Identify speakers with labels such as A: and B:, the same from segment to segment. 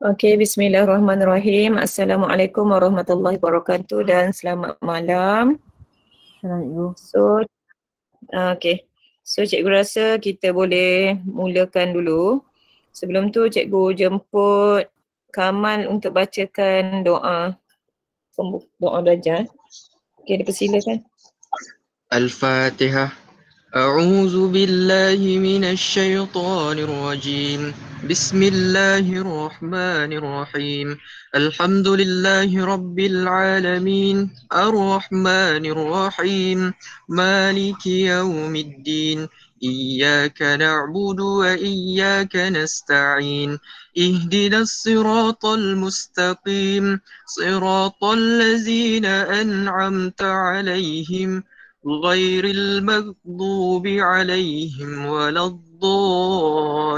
A: Okey, bismillahirrahmanirrahim. Assalamualaikum warahmatullahi wabarakatuh dan selamat malam.
B: Assalamualaikum.
A: Okey. So cikgu rasa kita boleh mulakan dulu. Sebelum tu cikgu jemput Kamal untuk bacakan doa belajar. Okey, dipersilakan.
C: الفاتحة. أعوذ بالله من الشيطان الرجيم. بسم الله الرحمن الرحيم. الحمد لله رب العالمين الرحمن الرحيم مالك يوم الدين. إياك نعبد وإياك نستعين. اهدنا الصراط المستقيم صراط الذين أنعمت عليهم غير المغضوب عليهم ولا الضالين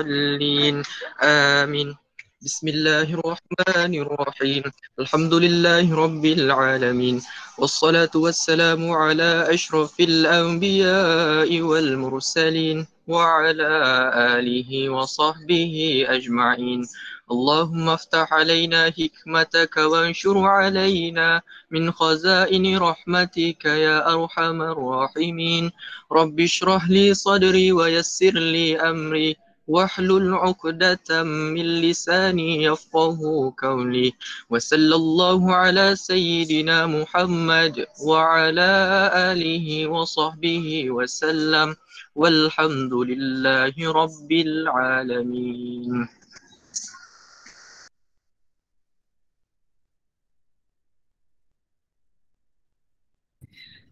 C: آمين. بسم الله الرحمن الرحيم. الحمد لله رب العالمين والصلاة والسلام على أشرف الأنبياء والمرسلين وعلى آله وصحبه أجمعين. اللهم افتح علينا حكمتك وانشر علينا من خزائن رحمتك يا أرحم الراحمين. رب اشرح لي صدري ويسر لي أمري واحلل عقدة من لساني يفقه قولي. وصلى الله على سيدنا محمد وعلى آله وصحبه وسلم والحمد لله رب العالمين.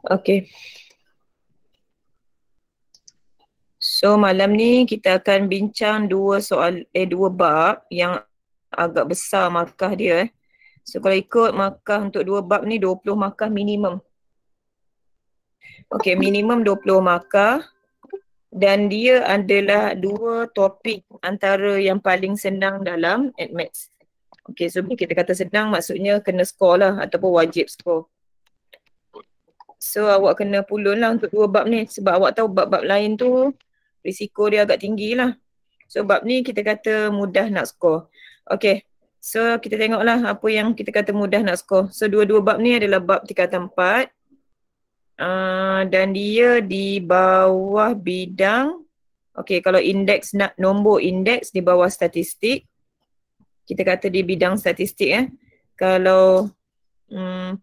A: Okey. So malam ni kita akan bincang dua bab yang agak besar markah dia. So kalau ikut markah untuk dua bab ni 20 markah minimum. Okey, minimum 20 markah dan dia adalah dua topik antara yang paling senang dalam AdMaths. Okey, so bila kita kata senang maksudnya kena score lah ataupun wajib score. So awak kena pulun lah untuk dua bab ni sebab awak tahu bab-bab lain tu risiko dia agak tinggi lah. So bab ni kita kata mudah nak score. Okay, so kita tengoklah apa yang kita kata mudah nak score. So dua-dua bab ni adalah bab tingkatan 4 dan dia di bawah bidang, okay, kalau indeks nak nombor indeks di bawah statistik, kita kata di bidang statistik Kalau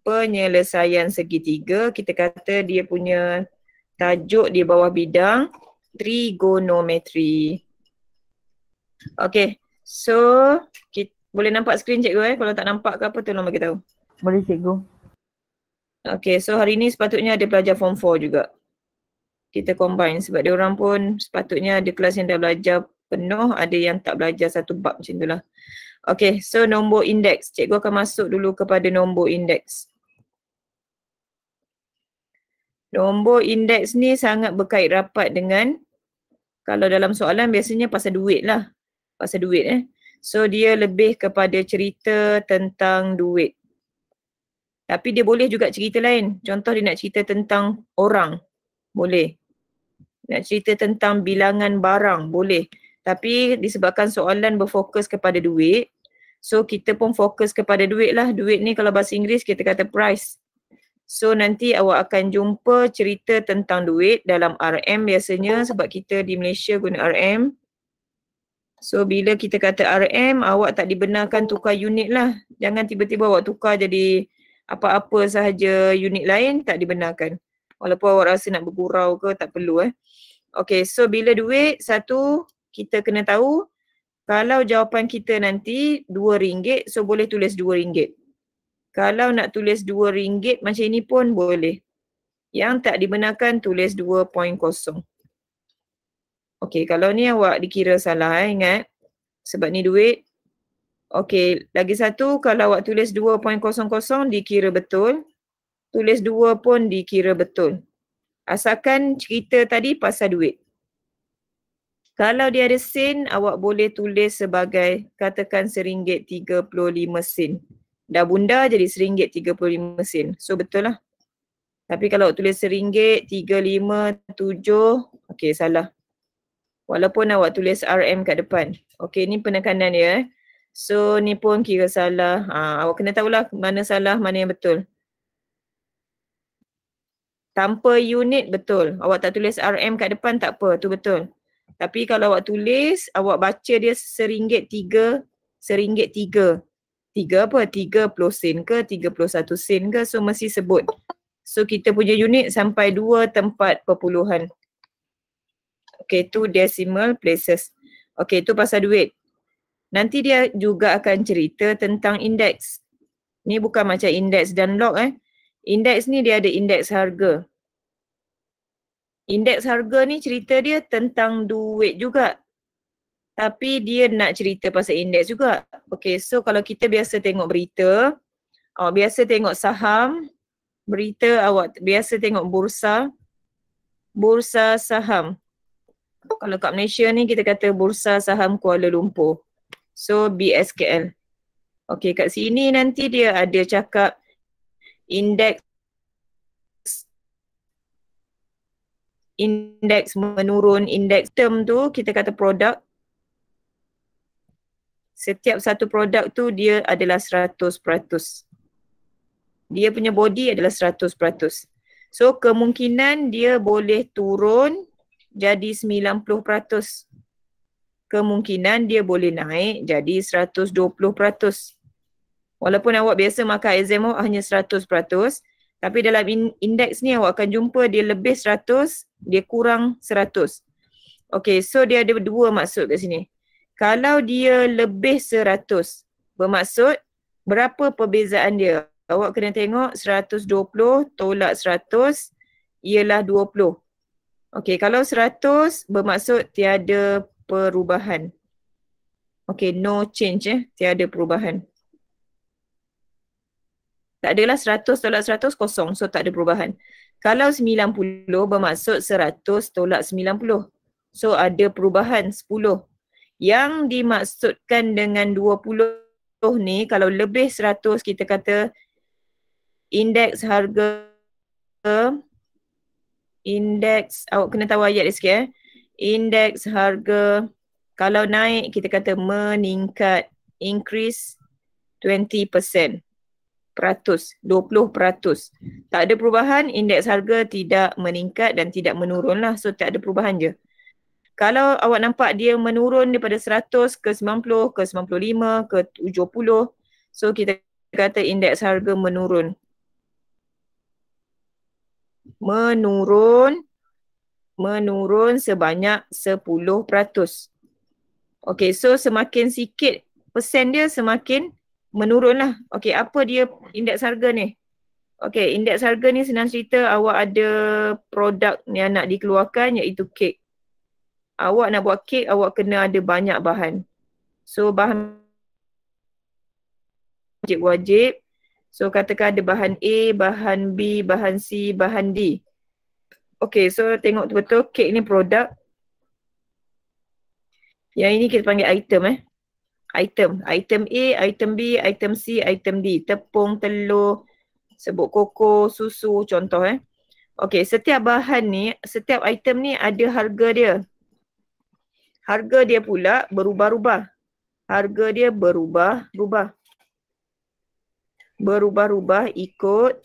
A: penyelesaian segitiga, kita kata dia punya tajuk di bawah bidang trigonometri. Okay, so boleh nampak skrin cikgu Kalau tak nampak ke apa tolong bagi tahu.
B: Boleh cikgu.
A: Okay, so hari ni sepatutnya ada pelajar form 4 juga. Kita combine sebab dia orang pun sepatutnya ada kelas yang dah belajar penuh, ada yang tak belajar satu bab macam tu lah. Okay, so nombor indeks. Cikgu akan masuk dulu kepada nombor indeks. Nombor indeks ni sangat berkait rapat dengan, kalau dalam soalan biasanya pasal duit lah. Pasal duit So dia lebih kepada cerita tentang duit. Tapi dia boleh juga cerita lain. Contoh dia nak cerita tentang orang. Boleh. Nak cerita tentang bilangan barang. Boleh. Tapi disebabkan soalan berfokus kepada duit, so kita pun fokus kepada duit lah. Duit ni kalau bahasa Inggeris kita kata price. So nanti awak akan jumpa cerita tentang duit dalam RM biasanya sebab kita di Malaysia guna RM. So bila kita kata RM, awak tak dibenarkan tukar unit lah. Jangan tiba-tiba awak tukar jadi apa-apa sahaja unit lain, tak dibenarkan. Walaupun awak rasa nak bergurau ke, tak perlu Okay, so bila duit, satu kita kena tahu kalau jawapan kita nanti RM2, so boleh tulis RM2. Kalau nak tulis RM2 macam ini pun boleh. Yang tak dibenarkan tulis 2.0. Okay, kalau ni awak dikira salah ingat. Sebab ni duit. Okay, lagi satu kalau awak tulis 2.00 dikira betul. Tulis 2 pun dikira betul. Asalkan cerita tadi pasal duit. Kalau dia ada sen, awak boleh tulis sebagai katakan RM1.35. Dah bunda jadi RM1.35. So betul lah. Tapi kalau awak tulis RM1.357, okey salah. Walaupun awak tulis RM kat depan. Okey, ni penekanan dia So ni pun kira salah. Awak kena tahulah mana salah, mana yang betul. Tanpa unit betul. Awak tak tulis RM kat depan tak apa, tu betul. Tapi kalau awak tulis, awak baca dia RM1.3, RM1.3. 3 apa? 30 sen ke, 31 sen ke, so mesti sebut. So kita punya unit sampai 2 tempat perpuluhan. Okay, tu decimal places. Okay, tu pasal duit. Nanti dia juga akan cerita tentang indeks. Ni bukan macam indeks dan log Indeks ni dia ada indeks harga. Indeks harga ni cerita dia tentang duit juga. Tapi dia nak cerita pasal indeks juga. Okay, so kalau kita biasa tengok berita, awak biasa tengok saham, berita awak biasa tengok bursa saham. Kalau kat Malaysia ni kita kata Bursa Saham Kuala Lumpur. So BSKL. Okay, kat sini nanti dia ada cakap indeks menurun, indeks term tu kita kata produk. Setiap satu produk tu dia adalah 100%. Dia punya body adalah 100%. So kemungkinan dia boleh turun jadi 90%. Kemungkinan dia boleh naik jadi 120%. Walaupun awak biasa markah exam hanya 100%, tapi dalam indeks ni awak akan jumpa dia lebih 100, dia kurang 100. Okay, so dia ada dua maksud kat sini. Kalau dia lebih 100, bermaksud berapa perbezaan dia? Awak kena tengok 120 tolak 100 ialah 20. Okay, kalau 100 bermaksud tiada perubahan. Okay, no change tiada perubahan. Tak adalah 100 tolak 100 kosong, so tak ada perubahan. Kalau 90 bermaksud 100 tolak 90. So ada perubahan 10. Yang dimaksudkan dengan 20 ni, kalau lebih 100 kita kata indeks harga, indeks, awak kena tahu ayat dia sikit Indeks harga, kalau naik kita kata meningkat, increase 20%. 20%. Tak ada perubahan, indeks harga tidak meningkat dan tidak menurun lah. So tak ada perubahan je. Kalau awak nampak dia menurun daripada 100 ke 90 ke 95 ke 70, so kita kata indeks harga menurun. Menurun sebanyak 10%. Okay, so semakin sikit persen dia semakin menurun lah. Okay, apa dia indeks harga ni? Okay, indeks harga ni senang cerita, awak ada produk yang nak dikeluarkan iaitu kek. Awak nak buat kek, awak kena ada banyak bahan. So bahan wajib. So katakan ada bahan A, bahan B, bahan C, bahan D. Okay, so tengok betul kek ni produk. Yang ini kita panggil item Item A, item B, item C, item D. Tepung, telur, serbuk koko, susu, contoh Okay, setiap bahan ni, setiap item ni ada harga dia. Harga dia pula berubah-ubah. Harga dia berubah-ubah. Berubah-ubah ikut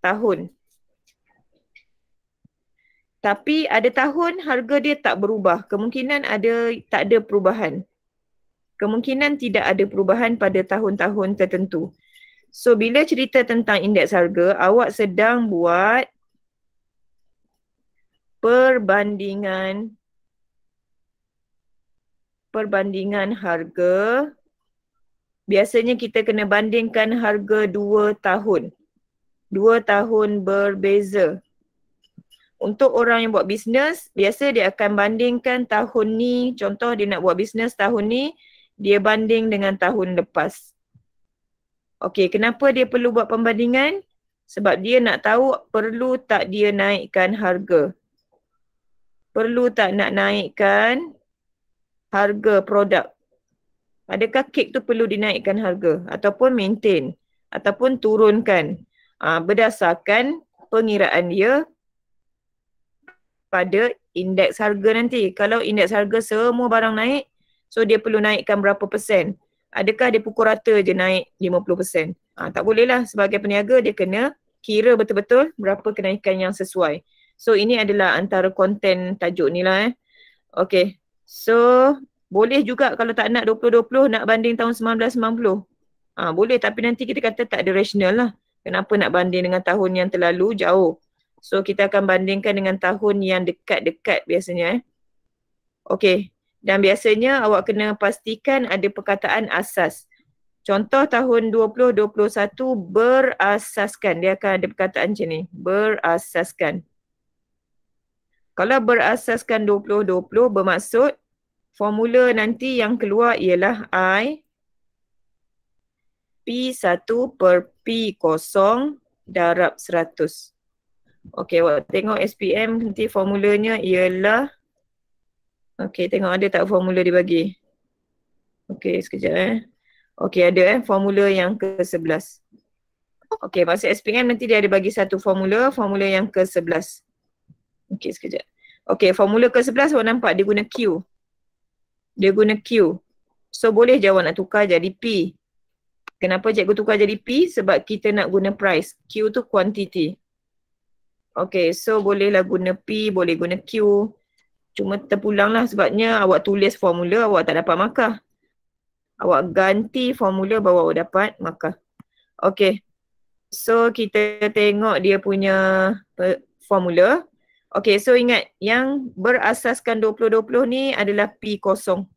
A: tahun. Tapi ada tahun harga dia tak berubah. Kemungkinan tak ada perubahan. Kemungkinan tidak ada perubahan pada tahun-tahun tertentu. So bila cerita tentang indeks harga, awak sedang buat perbandingan harga. Biasanya kita kena bandingkan harga 2 tahun. 2 tahun berbeza. Untuk orang yang buat bisnes, biasa dia akan bandingkan tahun ni, contoh dia nak buat bisnes tahun ni, dia banding dengan tahun lepas. Okey, kenapa dia perlu buat pembandingan? Sebab dia nak tahu perlu tak dia naikkan harga. Perlu tak nak naikkan harga produk. Adakah kek tu perlu dinaikkan harga ataupun maintain ataupun turunkan berdasarkan pengiraan dia pada indeks harga nanti. Kalau indeks harga semua barang naik, so dia perlu naikkan berapa persen. Adakah dia pukul rata je naik 50%? Tak boleh lah. Sebagai peniaga dia kena kira betul-betul berapa kenaikan yang sesuai. So ini adalah antara konten tajuk ni lah Okay. So boleh juga kalau tak nak 2020 nak banding tahun 1990. Boleh tapi nanti kita kata tak ada rasional lah. Kenapa nak banding dengan tahun yang terlalu jauh? So kita akan bandingkan dengan tahun yang dekat-dekat biasanya Okay. Dan biasanya awak kena pastikan ada perkataan asas. Contoh tahun 2021 berasaskan. Dia akan ada perkataan macam ni. Berasaskan. Kalau berasaskan 2020 bermaksud formula nanti yang keluar ialah I P1 per P0 darab 100. Okey, awak tengok SPM nanti formulanya ialah Okey, tengok ada tak formula dia bagi. Okey, sekejap Okey, ada formula yang ke-11. Okey, masa SPM nanti dia ada bagi satu formula yang ke-11. Okey, sekejap. Okey, formula ke-11 awak nampak dia guna Q. Dia guna Q. So boleh je awak nak tukar jadi P. Kenapa cikgu tukar jadi P? Sebab kita nak guna price. Q tu quantity. Okey, so bolehlah guna P, boleh guna Q. Cuma terpulang lah sebabnya awak tulis formula awak tak dapat markah. Awak ganti formula baru awak dapat markah. Okey. So kita tengok dia punya formula. Okey, so ingat yang berasaskan 2020 ni adalah P0.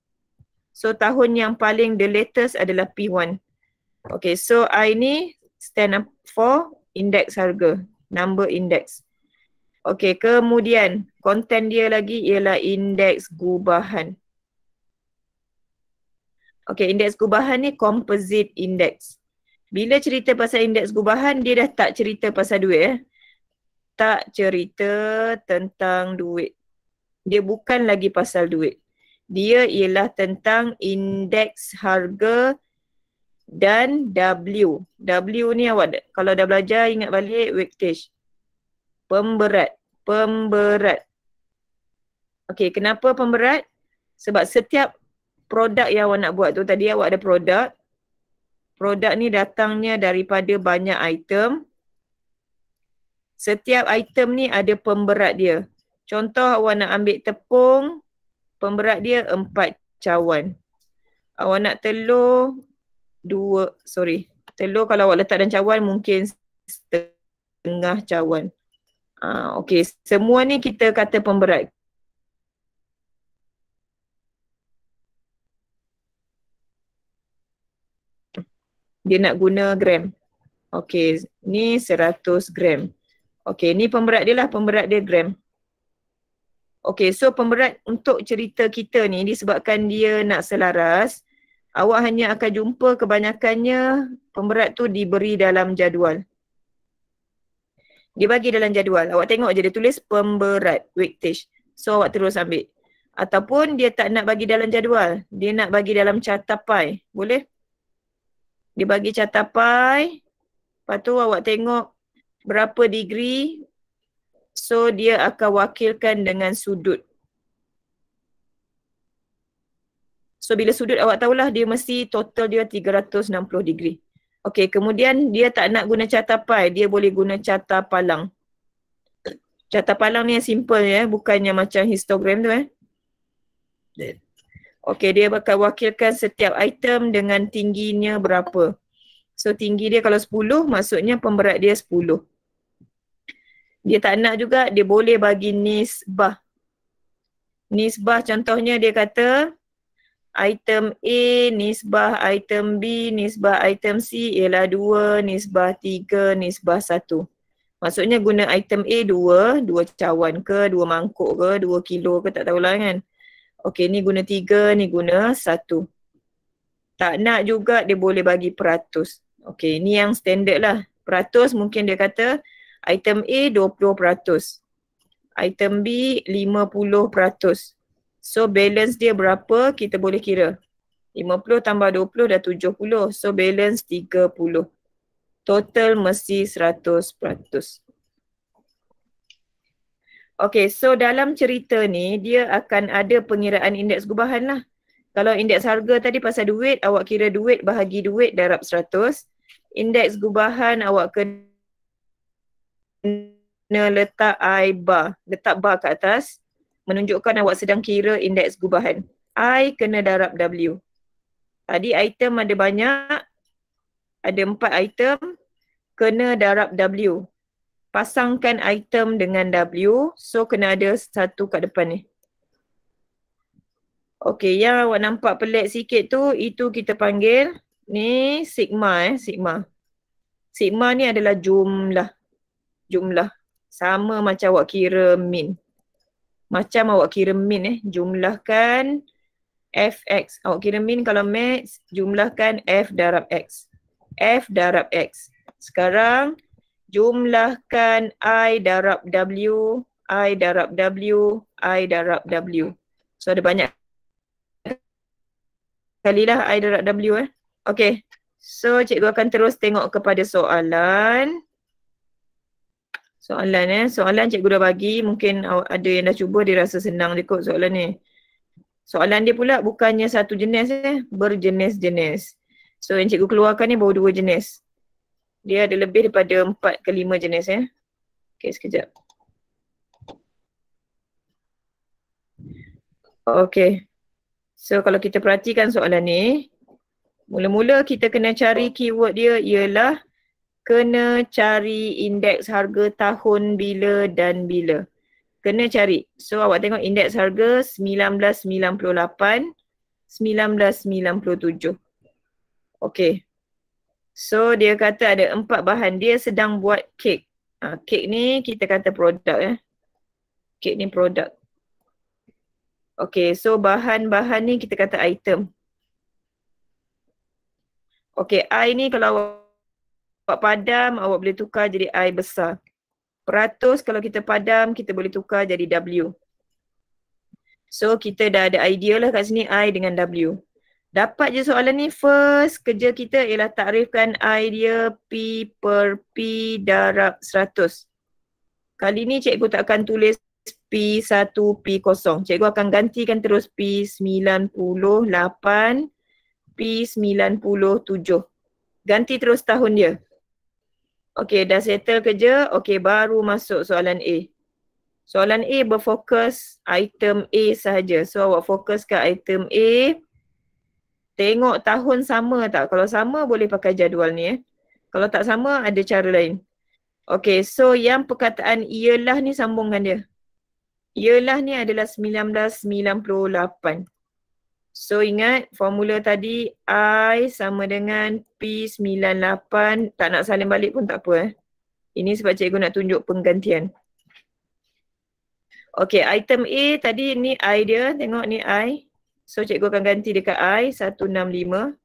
A: So tahun yang paling the latest adalah P1. Okey, so I ni stand up for index harga, number index. Okey, kemudian konten dia lagi ialah indeks gubahan. Okey, indeks gubahan ni composite index. Bila cerita pasal indeks gubahan, dia dah tak cerita pasal duit Tak cerita tentang duit. Dia bukan lagi pasal duit. Dia ialah tentang indeks harga dan W. W ni awak kalau dah belajar ingat balik weightage. Pemberat. Okey, kenapa pemberat? Sebab setiap produk yang awak nak buat tu, tadi awak ada produk. Produk ni datangnya daripada banyak item. Setiap item ni ada pemberat dia. Contoh awak nak ambil tepung, pemberat dia 4 cawan. Awak nak telur, telur kalau awak letak dalam cawan mungkin setengah cawan. Okey, semua ni kita kata pemberat. Dia nak guna gram. Okey, ni 100 gram. Okey, ni pemberat dia lah, pemberat dia gram. Okey, so pemberat untuk cerita kita ni disebabkan dia nak selaras, awak hanya akan jumpa kebanyakannya pemberat tu diberi dalam jadual. Dia bagi dalam jadual. Awak tengok je dia tulis pemberat, weightage. So awak terus ambil. Ataupun dia tak nak bagi dalam jadual. Dia nak bagi dalam cartapai. Boleh? Dia bagi cartapai. Lepas tu awak tengok berapa degree. So dia akan wakilkan dengan sudut. So bila sudut awak tahulah dia mesti total dia 360 degree. Okey, kemudian dia tak nak guna cartapai, dia boleh guna carta palang. Carta palang ni yang simple bukannya macam histogram tu Okey, dia bakal wakilkan setiap item dengan tingginya berapa. So tinggi dia kalau 10, maksudnya pemberat dia 10. Dia tak nak juga, dia boleh bagi nisbah. Nisbah contohnya dia kata item A, nisbah item B, nisbah item C ialah 2, nisbah 3, nisbah 1. Maksudnya guna item A 2 cawan ke, 2 mangkuk ke, 2 kilo ke, tak tahulah kan. Okey, ni guna 3, ni guna 1. Tak nak juga dia boleh bagi peratus. Okey, ni yang standard lah. Peratus mungkin dia kata item A 20%. Item B 50%. So balance dia berapa kita boleh kira. 50 tambah 20 dah 70. So balance 30. Total mesti 100%. Okay, so dalam cerita ni dia akan ada pengiraan indeks gubahan lah. Kalau indeks harga tadi pasal duit, awak kira duit bahagi duit darab 100. Indeks gubahan awak kena letak I bar, letak bar kat atas, menunjukkan awak sedang kira indeks gubahan. I kena darab W. Tadi item ada banyak, ada 4 item, kena darab W. Pasangkan item dengan W, so kena ada satu kat depan ni. Okey, yang awak nampak pelik sikit tu, itu kita panggil ni sigma sigma. Sigma ni adalah jumlah. Jumlah. Sama macam awak kira min. Macam awak kira min jumlahkan fx. Awak kira min kalau max, jumlahkan f darab x. F darab x. Sekarang jumlahkan I darab W, I darab W, I darab W. So ada banyak kalilah I darab W Okay. So cikgu akan terus tengok kepada soalan. Soalan cikgu dah bagi. Mungkin ada yang dah cuba, dia rasa senang dia kot soalan ni. Soalan dia pula bukannya satu jenis berjenis-jenis. So yang cikgu keluarkan ni baru 2 jenis. Dia ada lebih daripada 4 ke 5 jenis Okay, sekejap. Okay. So kalau kita perhatikan soalan ni, mula-mula kita kena cari keyword dia ialah kena cari indeks harga tahun bila dan bila. Kena cari. So awak tengok indeks harga 1998, 1997. Okay. So dia kata ada 4 bahan. Dia sedang buat kek. Kek ni kita kata produk Kek ni produk. Okay, so bahan-bahan ni kita kata item. Okay, I ni kalau awak padam, awak boleh tukar jadi I besar. Peratus kalau kita padam, kita boleh tukar jadi W. So kita dah ada idea lah kat sini I dengan W. Dapat je soalan ni, first kerja kita ialah takrifkan I dia P per P darab 100. Kali ni cikgu tak akan tulis P1, P0. Cikgu akan gantikan terus P98, P97. Ganti terus tahun dia. Okay, dah settle kerja. Okay, baru masuk soalan A. Soalan A berfokus item A sahaja. So awak fokus ke item A. Tengok tahun sama tak? Kalau sama boleh pakai jadual ni Kalau tak sama ada cara lain. Okay, so yang perkataan ialah ni sambungkan dia. Ialah ni adalah 1998. So ingat formula tadi I sama dengan P98. Tak nak salin balik pun tak apa Ini sebab cikgu nak tunjuk penggantian. Okay, item A tadi ni I dia. Tengok ni I. So cikgu akan ganti dekat I 165.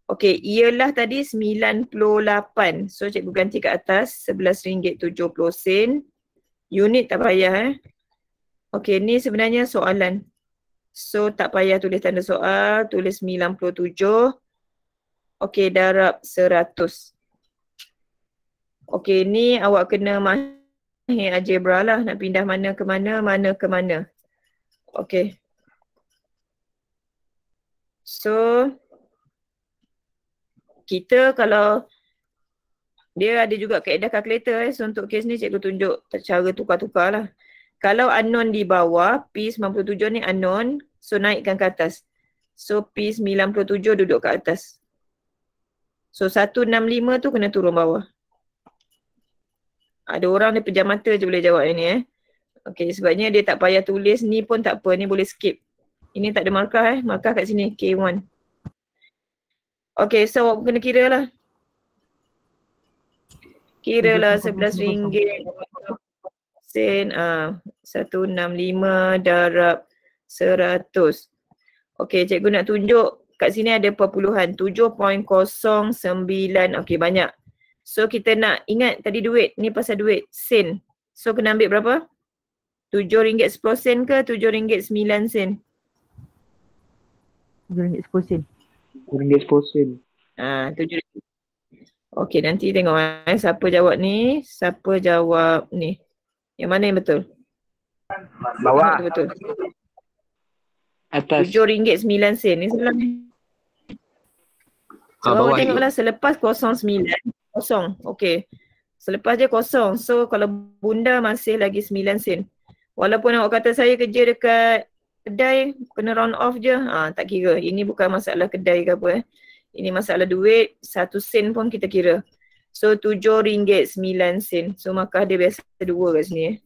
A: Okay, ialah tadi 98. So cikgu ganti kat atas RM11.70. Unit tak payah Okay, ni sebenarnya soalan. So tak payah tulis tanda soal, tulis 97. Okay, darab 100. Okay, ni awak kena mahir algebra lah. Nak pindah mana ke mana, mana ke mana. Okay. So, kita kalau dia ada juga kaedah kalkulator So untuk kes ni cikgu tunjuk cara tukar-tukar lah. Kalau unknown di bawah, P97 ni unknown, so naikkan ke atas. So P97 duduk ke atas. So 165 tu kena turun bawah. Ada orang dia pejam mata je boleh jawab ni Okay, sebabnya dia tak payah tulis ni pun tak apa, ni boleh skip. Ini tak ada markah markah kat sini K1. Okay, so awak kena kira lah. Kira lah RM11 sen 165 darab 100. Okay, cikgu nak tunjuk kat sini ada perpuluhan 7.09. Okay, banyak. So kita nak ingat tadi duit, ni pasal duit sen. So kena ambil berapa? RM7.10 ke RM7.09?
B: RM7.10.
C: RM7.10.
A: RM7. Okay, nanti tengok siapa jawab ni, siapa jawab ni. Yang mana yang betul?
C: Bawah.
A: Betul.
C: Atas.
A: RM7.09 ni salah ni. So awak
C: Bawah
A: tengoklah selepas 09, kosong. Okey. Selepas dia kosong. So kalau bunda masih lagi 9 sen. Walaupun awak kata saya kerja dekat kedai, kena round off je. Tak kira. Ini bukan masalah kedai ke apa. Ini masalah duit, 1 sen pun kita kira. So RM7.09. So markah dia biasa 2 kat sini.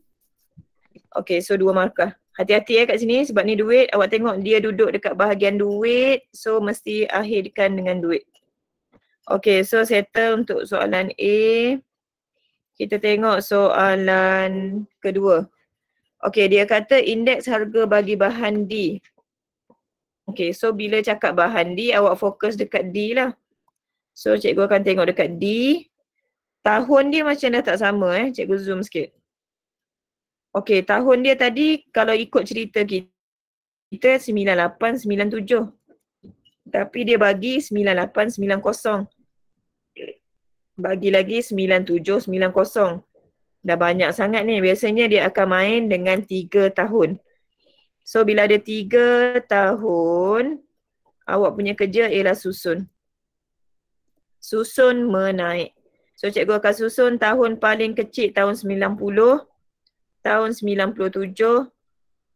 A: Okey, so 2 markah. Hati-hati kat sini sebab ni duit. Awak tengok dia duduk dekat bahagian duit. So mesti akhirkan dengan duit. Okey, so settle untuk soalan A. Kita tengok soalan kedua. Okey, dia kata indeks harga bagi bahan D. Okey, so bila cakap bahan D, awak fokus dekat D lah. So cikgu akan tengok dekat D. Tahun dia macam dah tak sama cikgu zoom sikit. Okey, tahun dia tadi kalau ikut cerita kita 9897. Tapi dia bagi 9890. Bagi lagi 9790. Dah banyak sangat ni. Biasanya dia akan main dengan 3 tahun. So bila ada 3 tahun, awak punya kerja ialah susun. Susun menaik. So cikgu akan susun tahun paling kecil tahun 90, tahun 97,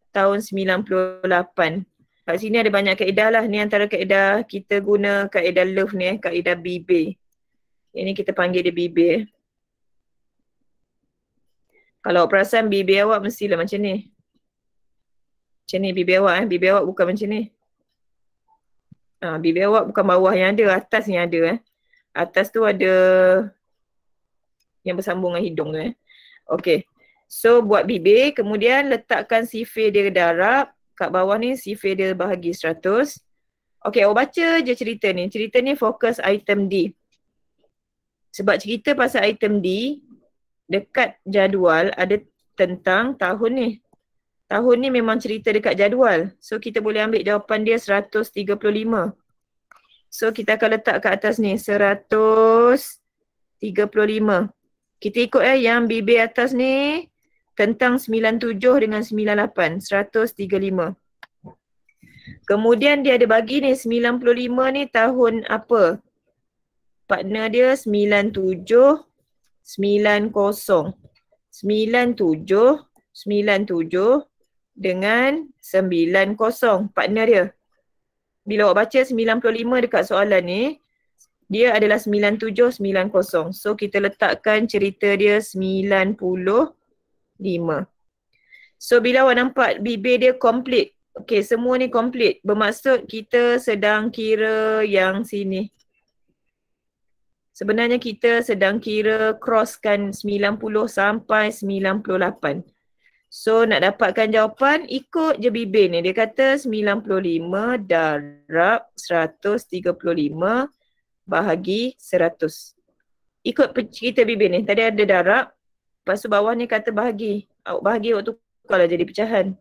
A: tahun 98. Kat sini ada banyak kaedah lah. Ni antara kaedah kita guna kaedah Love ni kaedah BB. Ini kita panggil dia BB. Kalau perasan BB awak mestilah macam ni. Macam ni BB awak BB awak bukan macam ni. BB awak bukan bawah yang ada, atas yang ada Atas tu ada yang bersambung dengan hidung tu Okey. So buat BB, kemudian letakkan sifir dia darab. Kat bawah ni sifir dia bahagi 100. Okey, awak baca je cerita ni. Cerita ni fokus item D. Sebab cerita pasal item D, dekat jadual ada tentang tahun ni. Tahun ni memang cerita dekat jadual. So kita boleh ambil jawapan dia 135. So kita akan letak kat atas ni 135. Kita ikut yang BB atas ni tentang 97 dengan 98, 135. Kemudian dia ada bagi ni 95 ni tahun apa? Partner dia 97, 90. 97 dengan 90 partner dia. Bila awak baca 95 dekat soalan ni, dia adalah 97, 90. So kita letakkan cerita dia 95. So bila awak nampak BB dia complete. Okay, semua ni complete. Bermaksud kita sedang kira yang sini. Sebenarnya kita sedang kira crosskan 90 sampai 98. So nak dapatkan jawapan, ikut je BB ni. Dia kata 95 darab 135 bahagi 100. Ikut cerita BB ni. Tadi ada darab, lepas tu bawah ni kata bahagi. Awak bahagi, awak tukarlah jadi pecahan.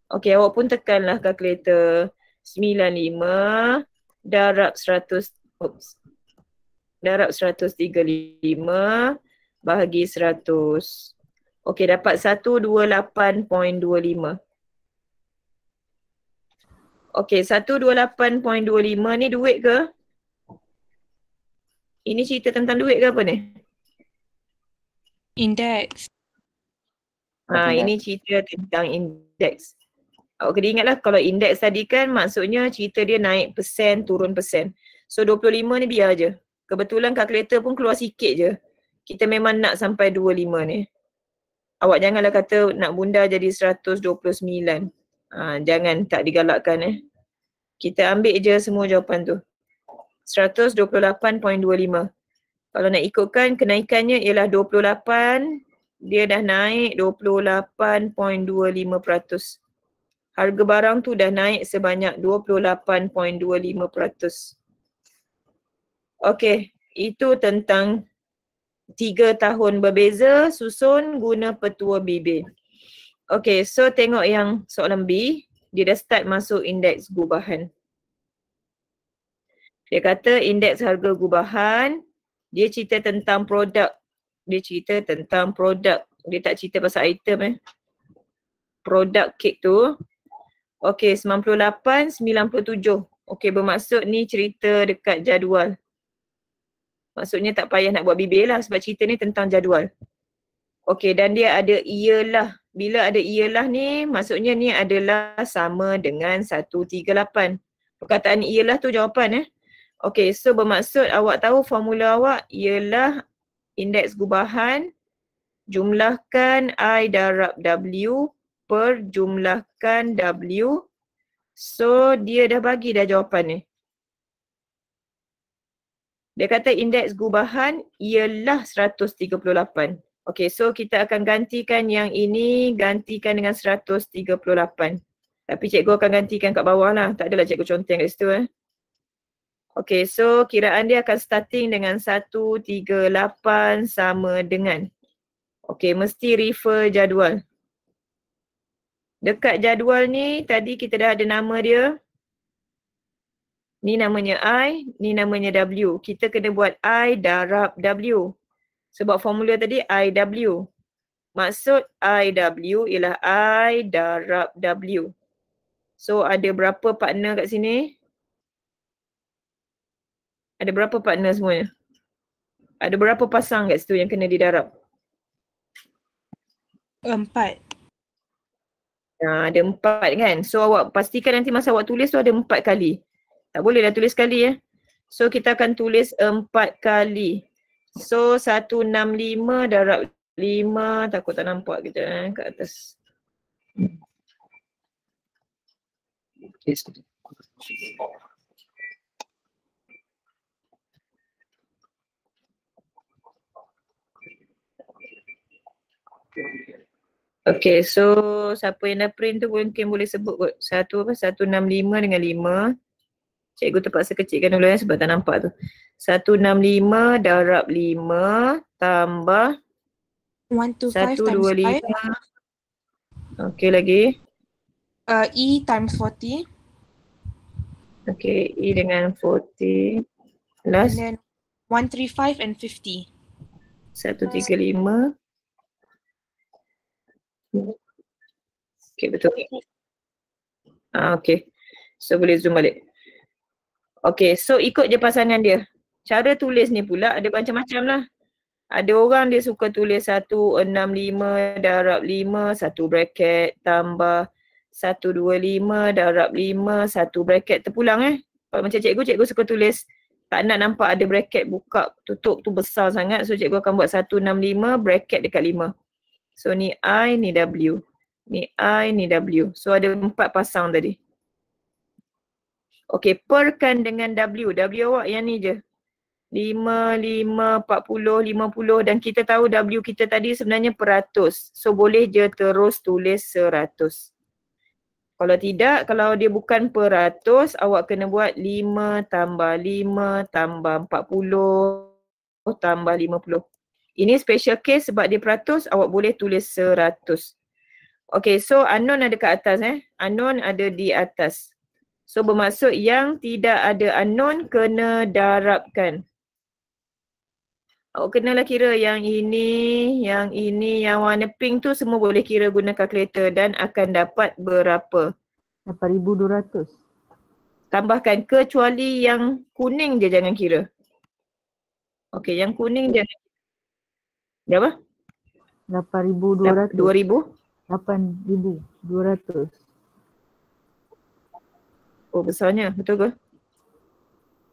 A: Okey, awak pun tekanlah kalkulator. 95 darab 100. Darab 135 bahagi 100. Okey, dapat 128.25. Okey, 128.25 ni duit ke? Ini cerita tentang duit ke apa ni?
D: Indeks.
A: Ini cerita tentang indeks. Awak kena ingatlah kalau indeks tadi kan maksudnya cerita dia naik persen, turun persen. So 25 ni biar je. Kebetulan kalkulator pun keluar sikit je. Kita memang nak sampai 25 ni. Awak janganlah kata nak bunda jadi 129. Jangan, tak digalakkan Kita ambil je semua jawapan tu. 128.25. Kalau nak ikutkan kenaikannya ialah 28. Dia dah naik 28.25%. Harga barang tu dah naik sebanyak 28.25%. Okey, itu tentang 3 tahun berbeza susun guna petua BB. Okey, so tengok yang soalan B. Dia dah start masuk indeks gubahan. Dia kata indeks harga gubahan, dia cerita tentang produk. Dia cerita tentang produk. Dia tak cerita pasal item Produk kek tu. Okey, 98, 97. Okey, bermaksud ni cerita dekat jadual. Maksudnya tak payah nak buat bibir lah sebab cerita ni tentang jadual. Okey, dan dia ada ialah. Bila ada ialah ni, maksudnya ni adalah sama dengan 138. Perkataan ialah tu jawapan Okey, so bermaksud awak tahu formula awak ialah indeks gubahan jumlahkan I darab W per jumlahkan W. So dia dah bagi dah jawapan ni. Dia kata indeks gubahan ialah 138. Okey, so kita akan gantikan yang ini, gantikan dengan 138. Tapi cikgu akan gantikan kat bawah lah. Tak adalah cikgu conteng kat situ Okey, so kiraan dia akan starting dengan 138 sama dengan. Okey, mesti refer jadual. Dekat jadual ni, tadi kita dah ada nama dia. Ni namanya I, ni namanya W. Kita kena buat I darab W. Sebab formula tadi IW. Maksud IW ialah I darab W. So ada berapa partner kat sini? Ada berapa partner semuanya? Ada berapa pasang kat situ yang kena didarab?
D: 4.
A: Ada 4 kan? So awak pastikan nanti masa awak tulis tu ada 4 kali. Tak boleh dah tulis sekali So kita akan tulis 4 kali. So 165 darab 5, takut tak nampak kita kat atas. Okay, so siapa yang dah print tu mungkin boleh sebut kot. 165 dengan 5. Cikgu terpaksa kecilkan dulu sebab tak nampak tu. 165 darab 5 tambah
D: 125
A: 125.
D: times 5.
A: Okay, lagi.
D: E times 40.
A: Okay, E dengan 40.
D: And
A: Plus
D: then 135 and 50.
A: 135. Okay, betul. Okay. So boleh zoom balik. Okay, so ikut je pasangan dia. Cara tulis ni pula ada macam-macam lah. Ada orang dia suka tulis 165 darab 5, satu bracket tambah 125 darab 5, satu bracket terpulang Kalau macam cikgu suka tulis tak nak nampak ada bracket buka tutup tu besar sangat. So cikgu akan buat 165 bracket dekat 5. So ni I, ni W. Ni I, ni W. So ada 4 pasang tadi. Okay, perkan dengan W. W awak yang ni je. 5, 5, 40, 50 dan kita tahu W kita tadi sebenarnya peratus. So boleh je terus tulis 100. Kalau tidak, kalau dia bukan peratus, awak kena buat 5 tambah 5 tambah 40 tambah 50. Ini special case sebab dia peratus, awak boleh tulis 100. Okay, so unknown ada kat atas Unknown ada di atas. So bermaksud yang tidak ada unknown kena darabkan. Awak kenalah kira yang ini, yang warna pink tu semua boleh kira guna kalkulator dan akan dapat berapa?
B: 8,200.
A: Tambahkan kecuali yang kuning je jangan kira. Okey, yang kuning jangan. Berapa?
B: 8,200.
A: 2,000?
B: 8,200.
A: Oh besarnya, betul ke?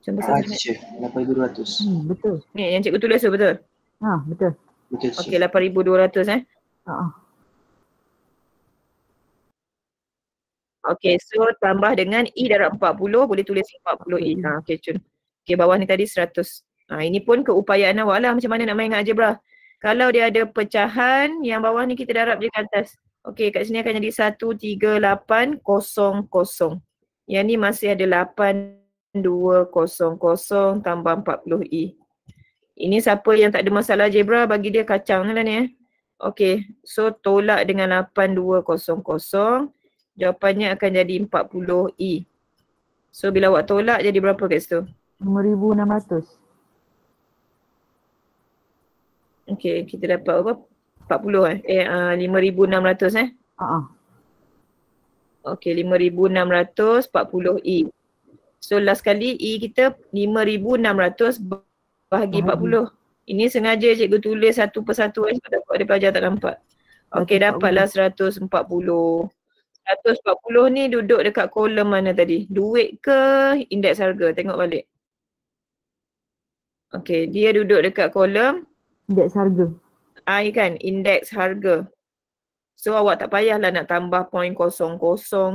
A: Macam besar sangat.
C: Teacher, 8,200.
B: Betul.
A: Ni yang cikgu tulis tu betul?
B: Betul.
C: Betul,
A: Okey,
C: teacher.
A: 8,200 Okey, so tambah dengan E darab 40, boleh tulis 40E. Okey, cun. Okey, bawah ni tadi 100. Ini pun keupayaan awak lah macam mana nak main dengan algebra. Kalau dia ada pecahan, yang bawah ni kita darab je ke atas. Okey, kat sini akan jadi 13800. Yang ni masih ada 8200 tambah 40E. Ini siapa yang tak ada masalah algebra, bagi dia kacang lah ni Okey, so tolak dengan 8200. Jawapannya akan jadi 40E. So bila awak tolak jadi berapa kat situ?
B: 5,600.
A: Okey, kita dapat apa? 40 5,600 Okay, 5,640 E. So last kali E kita 5,600 bahagi 40. Ini sengaja cikgu tulis satu persatu sebab ada pelajar tak nampak. Okay,
B: 140.
A: dapatlah 140. 140 ni duduk dekat kolom mana tadi? Duit ke indeks harga? Tengok balik. Okay, dia duduk dekat kolom
B: Indeks harga.
A: I kan, indeks harga. So awak tak payahlah nak tambah 0.00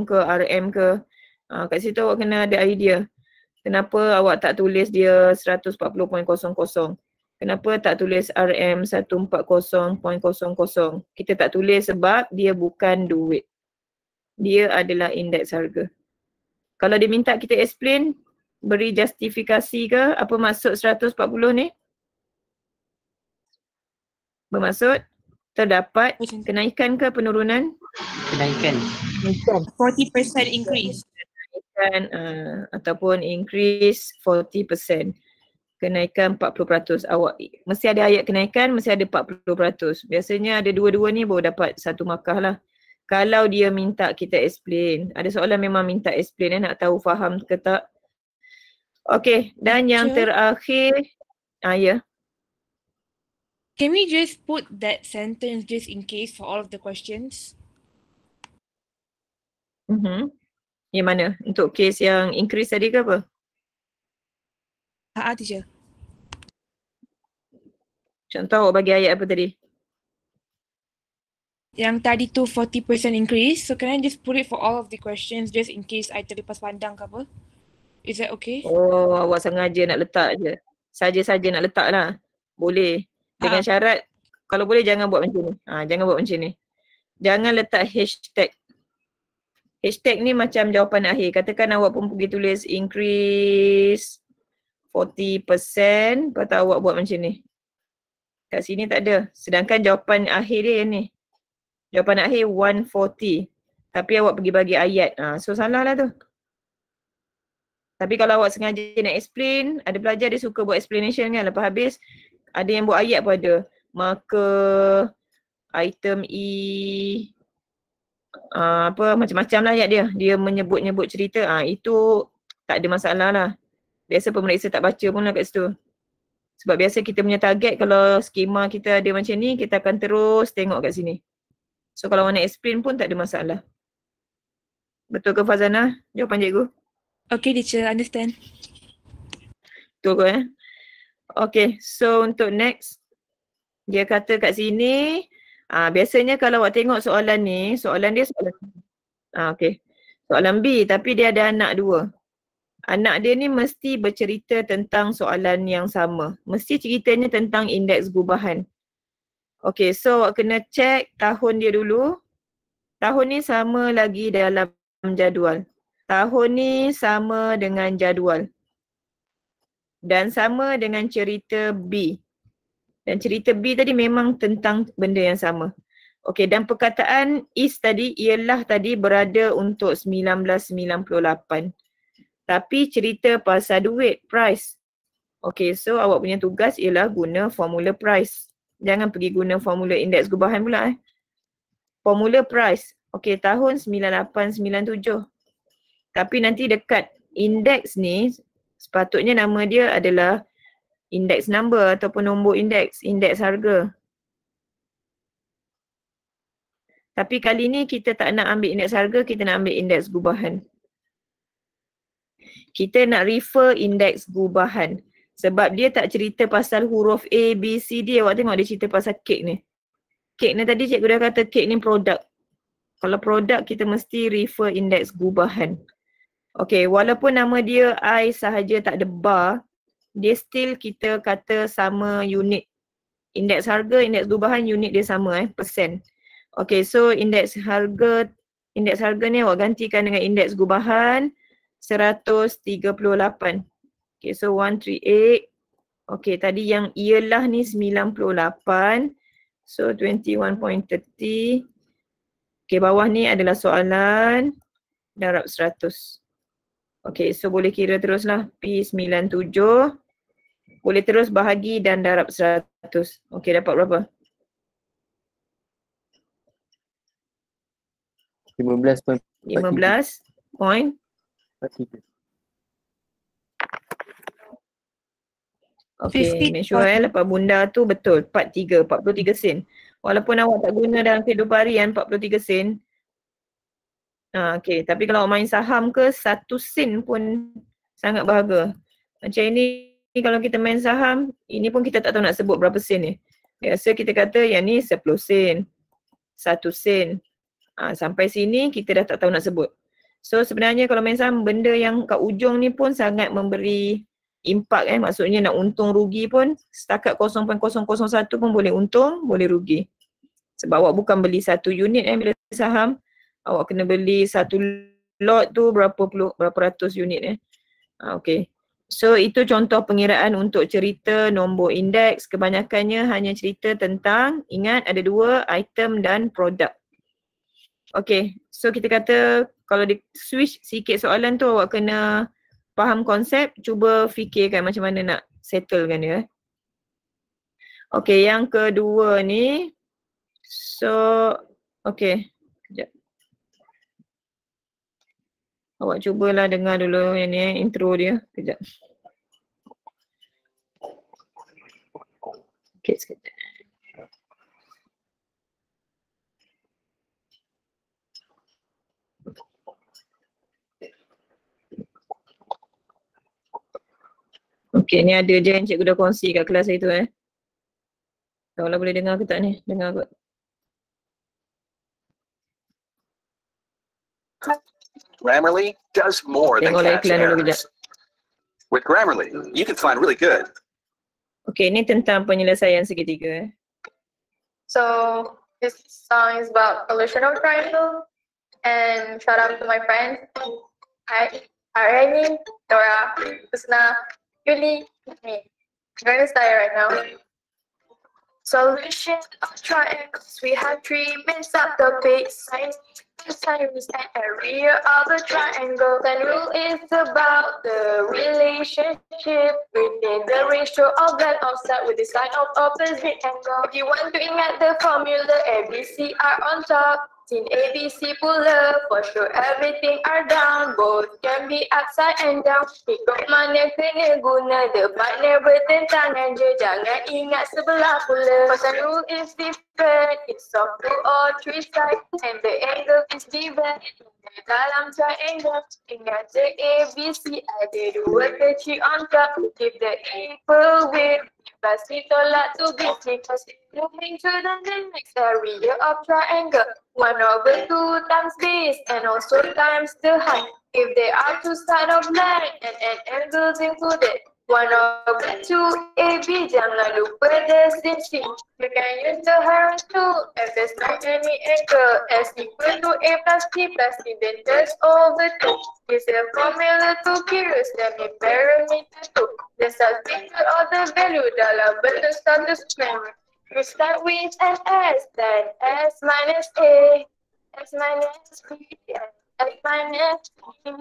A: ke RM ke. Kat situ awak kena ada idea. Kenapa awak tak tulis dia 140.00? Kenapa tak tulis RM 140.00? Kita tak tulis sebab dia bukan duit. Dia adalah indeks harga. Kalau dia minta kita explain, beri justifikasi ke apa maksud 140 ni? Bermaksud terdapat kenaikan ke penurunan?
C: Kenaikan.
B: Bukan.
D: 40% increase.
A: Kenaikan ataupun increase 40%. Kenaikan 40%. Awak mesti ada ayat kenaikan, mesti ada 40%. Biasanya ada dua-dua ni baru dapat satu markah lah. Kalau dia minta kita explain. Ada soalan memang minta explain nak tahu faham ke tak. Okay, dan yang terakhir, ya.
D: Can we just put that sentence just in case for all of the questions?
A: Yang mana? Untuk case yang increase tadi ke apa?
D: Teacher.
A: Contoh awak bagi ayat apa tadi?
D: Yang tadi tu 40% increase. So can I just put it for all of the questions just in case I terlepas pandang ke apa? Is that okay?
A: Oh, awak sengaja nak letak je. Saja-saja nak letak lah. Boleh. Dengan syarat, kalau boleh jangan buat macam ni. Jangan buat macam ni. Jangan letak hashtag. Hashtag ni macam jawapan akhir. Katakan awak pun pergi tulis increase 40%. Lepas tu awak buat macam ni. Kat sini tak ada. Sedangkan jawapan akhir dia yang ni. Jawapan akhir 140. Tapi awak pergi bagi ayat. So salah lah tu. Tapi kalau awak sengaja nak explain, ada pelajar dia suka buat explanation kan. Lepas habis, ada yang buat ayat pun ada. Maka item E, apa macam-macam lah ayat dia. Dia menyebut-nyebut cerita. Itu tak ada masalah lah. Biasa pemeriksa tak baca pun lah kat situ. Sebab biasa kita punya target kalau skema kita ada macam ni, kita akan terus tengok kat sini. So kalau awak nak explain pun tak ada masalah. Betul ke Fazana? Jawapan cikgu?
D: Okay, teacher, understand.
A: Betul ke Okay, so untuk next. Dia kata kat sini, biasanya kalau awak tengok soalan ni, soalan dia soalan okay. Soalan B tapi dia ada anak dua. Anak dia ni mesti bercerita tentang soalan yang sama. Mesti ceritanya tentang indeks gubahan. Okay, so awak kena check tahun dia dulu. Tahun ni sama lagi dalam jadual. Tahun ni sama dengan jadual. Dan sama dengan cerita B. Dan cerita B tadi memang tentang benda yang sama. Okey, dan perkataan is tadi ialah tadi berada untuk 1998. Tapi cerita pasal duit, price. Okey, so awak punya tugas ialah guna formula price. Jangan pergi guna formula indeks gubahan pula Formula price. Okey, tahun 9897. Tapi nanti dekat indeks ni sepatutnya nama dia adalah index number ataupun nombor indeks harga. Tapi kali ni kita tak nak ambil indeks harga, kita nak ambil indeks gubahan. Kita nak refer indeks gubahan. Sebab dia tak cerita pasal huruf A, B, C, D. Awak tengok dia cerita pasal kek ni. Kek ni tadi cikgu dah kata kek ni produk. Kalau produk kita mesti refer indeks gubahan. Okay, walaupun nama dia I sahaja tak ada bar, dia still kita kata sama unit. Indeks harga, indeks gubahan unit dia sama persen. Okay, so indeks harga ni awak gantikan dengan indeks gubahan 138. Okay, so 138. Okay, tadi yang ialah ni 98. So 21.30. Okay, bawah ni adalah soalan darab 100. Okay, so boleh kira teruslah. P97. Boleh terus bahagi dan darab 100. Okay, dapat berapa?
C: 15.4.
A: 15 point.
C: 43.
A: Okay, make sure lepas bunda tu betul 43 sen. Walaupun awak tak guna dalam kehidupan harian 43 sen. Okay, tapi kalau awak main saham ke 1 sen pun sangat berharga. Macam ini kalau kita main saham, ini pun kita tak tahu nak sebut berapa sen ni. Biasa kita kata yang ni 10 sen, 1 sen. Sampai sini kita dah tak tahu nak sebut. So sebenarnya kalau main saham, benda yang kat ujung ni pun sangat memberi impak maksudnya nak untung rugi pun setakat 0.001 pun boleh untung, boleh rugi. Sebab awak bukan beli satu unit bila saham, awak kena beli satu lot tu berapa ratus unit Okay. So itu contoh pengiraan untuk cerita nombor indeks. Kebanyakannya hanya cerita tentang, ingat ada dua, item dan produk. Okay, so kita kata kalau di switch sikit soalan tu awak kena faham konsep, cuba fikirkan macam mana nak settlekan dia. Okay, yang kedua ni, so okay, kejap. Awak cubalah dengar dulu yang ni intro dia, kejap. Okay, sekejap. Okay, ni ada je yang cikgu dah kongsi kat kelas saya tu Tahu lah boleh dengar ke tak ni? Dengar kot.
E: Grammarly does more than
A: Tengoklah
E: catch
A: iklan dulu kejap.
E: errors. With Grammarly, you can find really good.
A: Okay, ni tentang penyelesaian segitiga
F: So this song is about solution of triangle, and shout out to my friends. Hi, Irene, Dora, Husna, Yuli, me. I'm going to start right now. Solution of triangles, we have three means of the base side. Sine is an area of a triangle. Then rule is about the relationship within the ratio of that offset with the sine of opposite angle. If you want to ingat the formula, ABC are on top. In ABC pull up, for sure everything are down. Both can be upside and down. Ikut mana kena guna, debatnya bertentangan je. Jangan ingat sebelah pula. Cause the rule is different, it's of two or three sides, and the angle is given. Dalam triangle, ingat the ABC ada dua kecil on top. If the equal width, pasti tolak to be because moving to the next area of triangle. 1/2 times base and also times the height. If there are two sides of line and an angle included, 1/2 AB, jangan lupa the same thing. You can use the Heron's tool if there's not any angle. S equal to A plus T plus C, then just over 2. Is a formula to curious, let me parameter 2. The substitute of the value dalam bentuk status string. We start with an S, then S minus A, S minus B, and S minus B.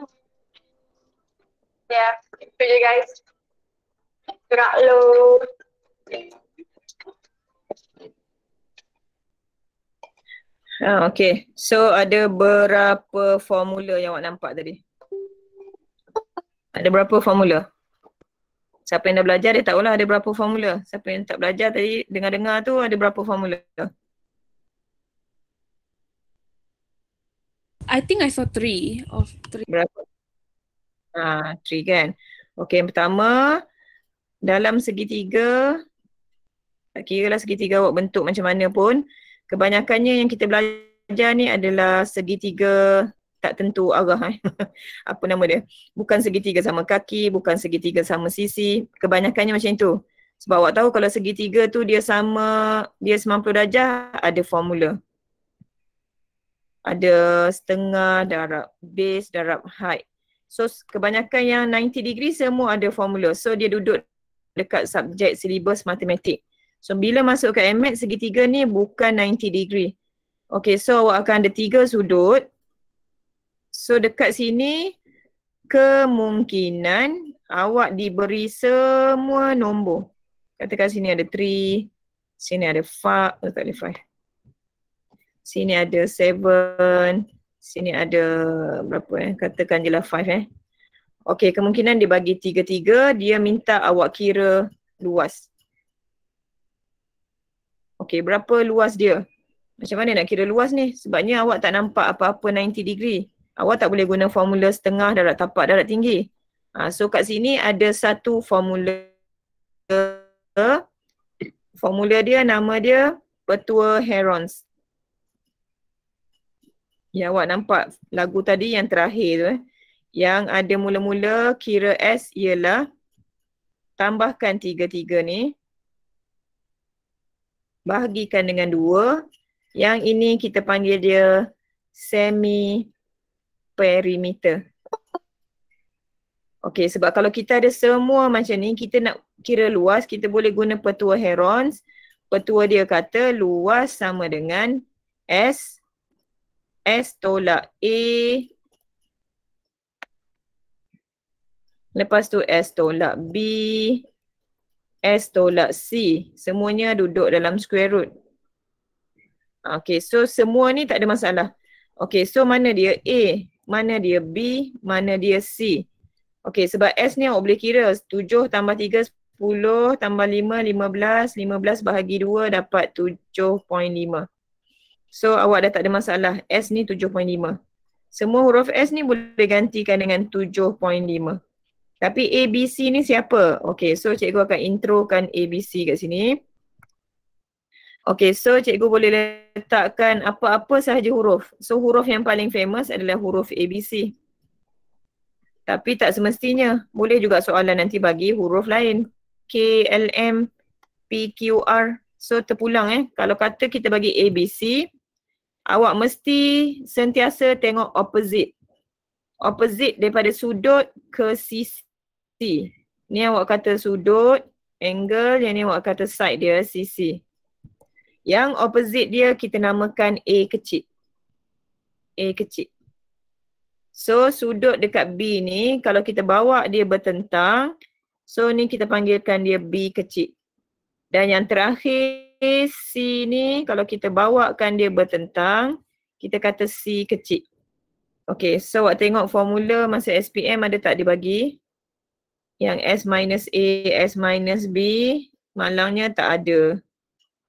F: Yeah, itu je guys. Gerak lo.
A: Okay, so ada berapa formula yang awak nampak tadi? Ada berapa formula? Siapa yang dah belajar dia tahulah ada berapa formula. Siapa yang tak belajar tadi dengar-dengar tu ada berapa formula?
D: I think I saw 3 of 3.
A: Berapa? 3 kan? Okay, yang pertama dalam segitiga, tak kira lah segitiga awak bentuk macam mana pun, kebanyakannya yang kita belajar ni adalah segitiga tak tentu arah apa nama dia, bukan segitiga sama kaki, bukan segitiga sama sisi, kebanyakannya macam tu. Sebab awak tahu kalau segitiga tu dia 90 darjah, ada formula. Ada setengah darab base, darab height. So kebanyakan yang 90 degree semua ada formula. So dia duduk dekat subjek silibus matematik. So bila masuk ke MAT, segitiga ni bukan 90 degree. Okay, so awak akan ada 3 sudut. So dekat sini kemungkinan awak diberi semua nombor. Katakan sini ada 3, sini ada 5, tak boleh 5. Sini ada 7, Sini ada berapa katakan je lah 5 Okey, kemungkinan dia bagi 3-3, dia minta awak kira luas. Okey, berapa luas dia? Macam mana nak kira luas ni? Sebabnya awak tak nampak apa-apa 90 degree. Awak tak boleh guna formula setengah darat tapak darat tinggi. So kat sini ada satu formula. Formula dia, nama dia petua Herons. Ya, awak nampak lagu tadi yang terakhir tu Yang ada mula-mula kira S ialah tambahkan 3-3 ni. Bahagikan dengan 2. Yang ini kita panggil dia semi perimeter. Okey, sebab kalau kita ada semua macam ni, kita nak kira luas, kita boleh guna petua Herons. Petua dia kata luas sama dengan S tolak A. Lepas tu S tolak B. S tolak C. Semuanya duduk dalam square root. Okay, so semua ni tak ada masalah. Okay, so mana dia A, mana dia B, mana dia C. Okay, sebab S ni awak boleh kira 7 tambah 3, 10 tambah 5, 15. 15 bahagi 2 dapat 7.5. So awak dah tak ada masalah. S ni 7.5. Semua huruf S ni boleh gantikan dengan 7.5. Tapi A, B, C ni siapa? Okay, so cikgu akan introkan A, B, C kat sini. Okay, so cikgu boleh letakkan apa-apa sahaja huruf. So huruf yang paling famous adalah huruf A, B, C. Tapi tak semestinya. Boleh juga soalan nanti bagi huruf lain. K, L, M, P, Q, R. So terpulang Kalau kata kita bagi A, B, C, awak mesti sentiasa tengok opposite. Opposite daripada sudut ke sisi. Ni awak kata sudut, angle, yang ni awak kata side dia, sisi. Yang opposite dia kita namakan A kecil. A kecil. So sudut dekat B ni kalau kita bawa dia bertentang, so ni kita panggilkan dia B kecil. Dan yang terakhir C ni kalau kita bawakan dia bertentang, kita kata C kecil. Okay, so awak tengok formula masa SPM ada tak dibagi? Yang S minus A, S minus B, malangnya tak ada.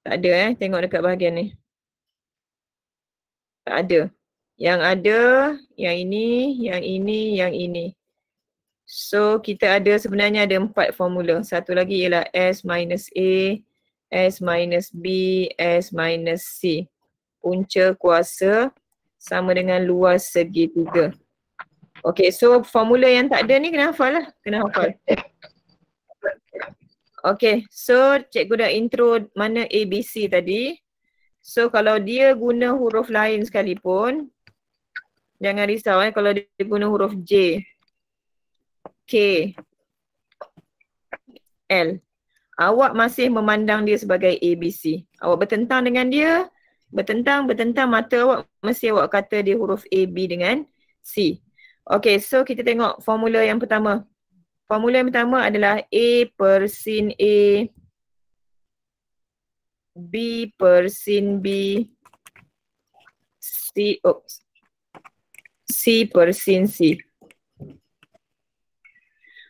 A: Tak ada tengok dekat bahagian ni. Tak ada. Yang ada, yang ini, yang ini, yang ini. So kita ada sebenarnya ada 4 formula. Satu lagi ialah S minus A, S minus B, S minus C. Punca kuasa sama dengan luas segitiga. Okay, so formula yang tak ada ni kena hafal lah. Kena hafal. Okay, so cikgu dah intro mana A, B, C tadi. So kalau dia guna huruf lain sekalipun, jangan risau kalau dia guna huruf J, K, L. Awak masih memandang dia sebagai A, B, C. Awak bertentang dengan dia, bertentang mata awak mesti awak kata dia huruf A, B dengan C. Okay, so kita tengok formula yang pertama. Formula yang pertama adalah A per sin A, B per sin B, C per sin C.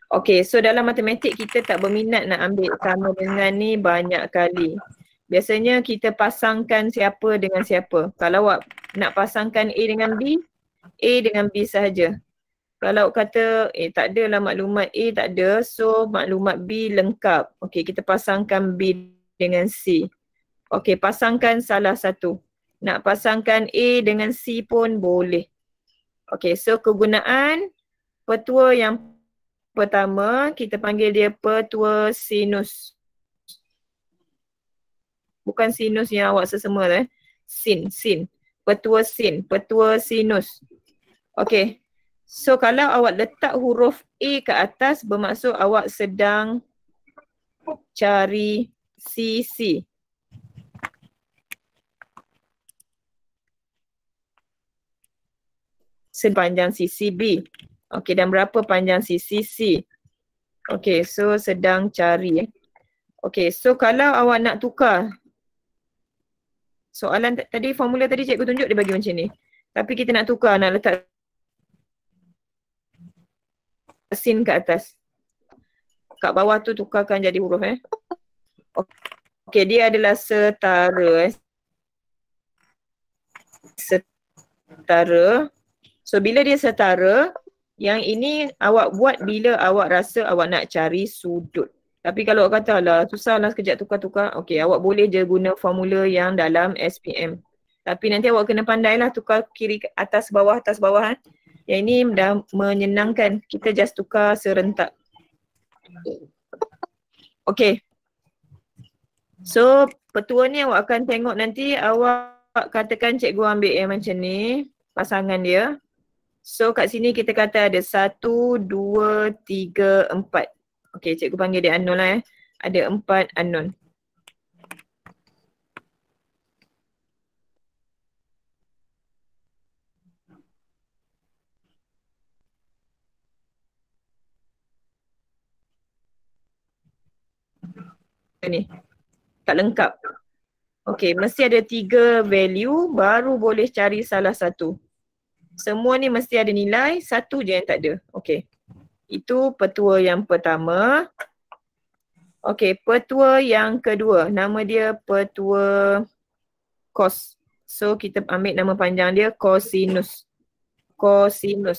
A: Okay, so dalam matematik kita tak berminat nak ambil sama dengan ni banyak kali. Biasanya kita pasangkan siapa dengan siapa. Kalau awak nak pasangkan A dengan B, A dengan B sahaja. Kalau kata tak adalah maklumat A tak ada, so maklumat B lengkap. Okay, kita pasangkan B dengan C. Okay, pasangkan salah satu. Nak pasangkan A dengan C pun boleh. Okay, so kegunaan petua yang pertama kita panggil dia petua sinus. Bukan sinus yang awak sesama sin. Petua sin, petua sinus. Okay. So kalau awak letak huruf A ke atas bermaksud awak sedang cari sisi. Sepanjang sisi B. Okay, dan berapa panjang sisi C? Okay, so sedang cari. Okay, so kalau awak nak tukar. Soalan tadi, formula tadi cikgu tunjuk dia bagi macam ni. Tapi kita nak tukar, nak letak sin kat atas. Kat bawah tu tukarkan jadi huruf Okey, dia adalah setara setara. So bila dia setara, yang ini awak buat bila awak rasa awak nak cari sudut. Tapi kalau awak kata lah susah lah sekejap tukar-tukar, okey awak boleh je guna formula yang dalam SPM. Tapi nanti awak kena pandai lah tukar kiri atas bawah Yang ini dah menyenangkan, kita just tukar serentak. Okey. So petua ni awak akan tengok nanti, awak katakan cikgu ambil yang macam ni, pasangan dia. So kat sini kita kata ada 1, 2, 3, 4. Okey, cikgu panggil dia unknown lah Ada 4 unknown. Ni, tak lengkap. Okey, mesti ada 3 value baru boleh cari salah satu. Semua ni mesti ada nilai, satu je yang tak ada. Okey. Itu petua yang pertama. Okey, petua yang kedua. Nama dia petua cos. So kita ambil nama panjang dia cosinus. Cosinus.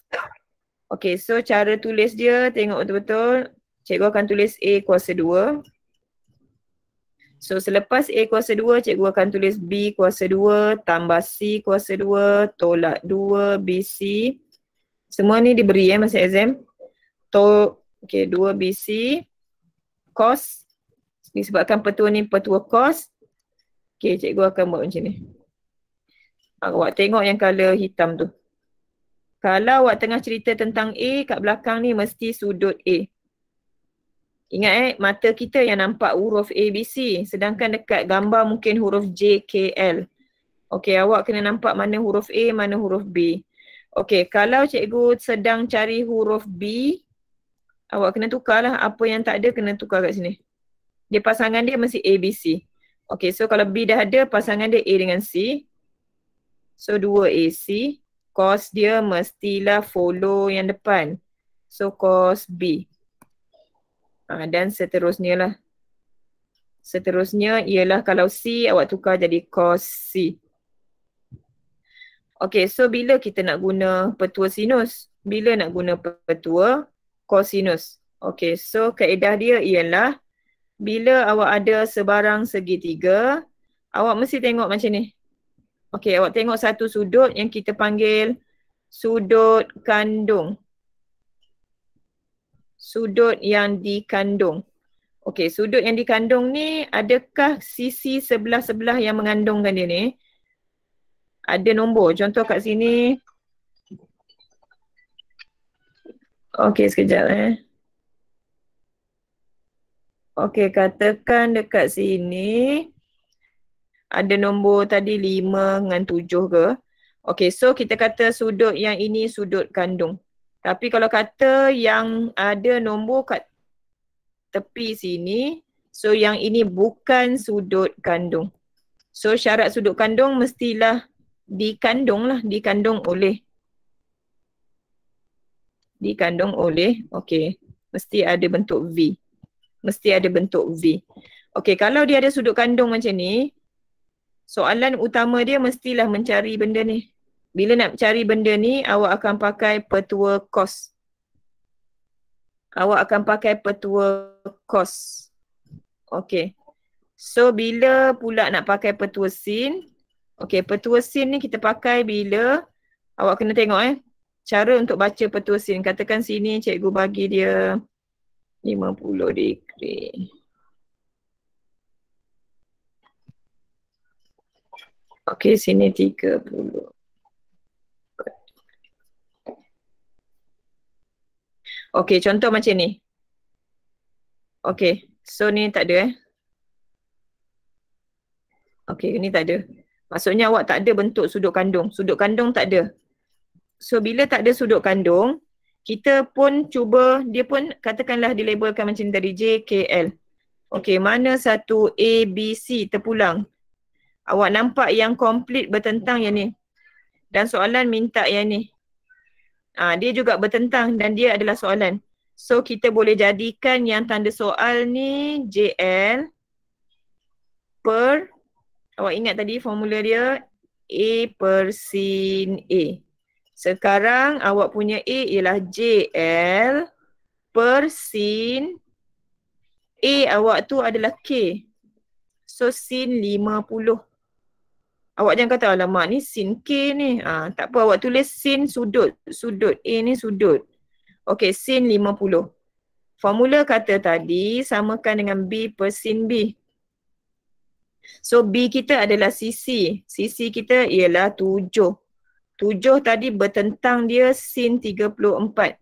A: Okey, so cara tulis dia tengok betul-betul. Cikgu akan tulis A kuasa 2. So selepas A kuasa 2, cikgu akan tulis B kuasa 2 tambah C kuasa 2 tolak 2 BC. Semua ni diberi masa exam. Okey, 2 BC cos. Disebabkan petua ni petua cos. Okey, cikgu akan buat macam ni. Awak tengok yang colour hitam tu. Kalau awak tengah cerita tentang A, kat belakang ni mesti sudut A. Ingat mata kita yang nampak huruf A, B, C. Sedangkan dekat gambar mungkin huruf J, K, L. Okey, awak kena nampak mana huruf A, mana huruf B. Okey, kalau cikgu sedang cari huruf B, awak kena tukarlah. Apa yang tak ada kena tukar kat sini. Dia pasangan dia mesti A, B, C. Okey, so kalau B dah ada, pasangan dia A dengan C. So 2AC. Cos dia mestilah follow yang depan. So cos B. Dan seterusnya lah. Seterusnya ialah kalau C awak tukar jadi cos C. Okey, so bila kita nak guna petua sinus? Bila nak guna petua cosinus? Okey, so kaedah dia ialah bila awak ada sebarang segitiga, awak mesti tengok macam ni. Okey, awak tengok satu sudut yang kita panggil sudut kandung. Sudut yang dikandung. Okey, sudut yang dikandung ni adakah sisi sebelah-sebelah yang mengandungkan dia ni? Ada nombor. Contoh kat sini. Okey, sekejap Okey, katakan dekat sini ada nombor tadi 5 dengan 7 ke. Okey, so kita kata sudut yang ini sudut kandung. Tapi kalau kata yang ada nombor kat tepi sini, so yang ini bukan sudut kandung. So syarat sudut kandung mestilah dikandung lah, dikandung oleh. Dikandung oleh, okey. Mesti ada bentuk V. Mesti ada bentuk V. Okey, kalau dia ada sudut kandung macam ni, soalan utama dia mestilah mencari benda ni. Bila nak cari benda ni, awak akan pakai petua cos. Awak akan pakai petua cos. Okey. So, bila pula nak pakai petua sin? Okey, petua sin ni kita pakai bila awak kena tengok cara untuk baca petua sin. Katakan sini cikgu bagi dia 50 degree. Okey, sini 30. Okey, contoh macam ni. Okey, so ni tak ada Okey, ni tak ada. Maksudnya awak tak ada bentuk sudut kandung. Sudut kandung tak ada. So bila tak ada sudut kandung, kita pun cuba, dia pun katakanlah dilabelkan macam tadi J, K, L. Okey, mana satu A, B, C terpulang. Awak nampak yang komplit bertentang yang ni. Dan soalan minta yang ni. Dia juga bertentang dan dia adalah soalan. So kita boleh jadikan yang tanda soal ni JL per, awak ingat tadi formula dia A per sin A. Sekarang awak punya A ialah JL per sin A awak tu adalah K. So sin 50. Awak jangan kata alamak ni sin K ni. Tak apa, awak tulis sin sudut. Sudut A ni sudut. Okey, sin 50. Formula kata tadi samakan dengan B per sin B. So B kita adalah sisi. Sisi kita ialah 7. 7 tadi bertentang dia sin 34.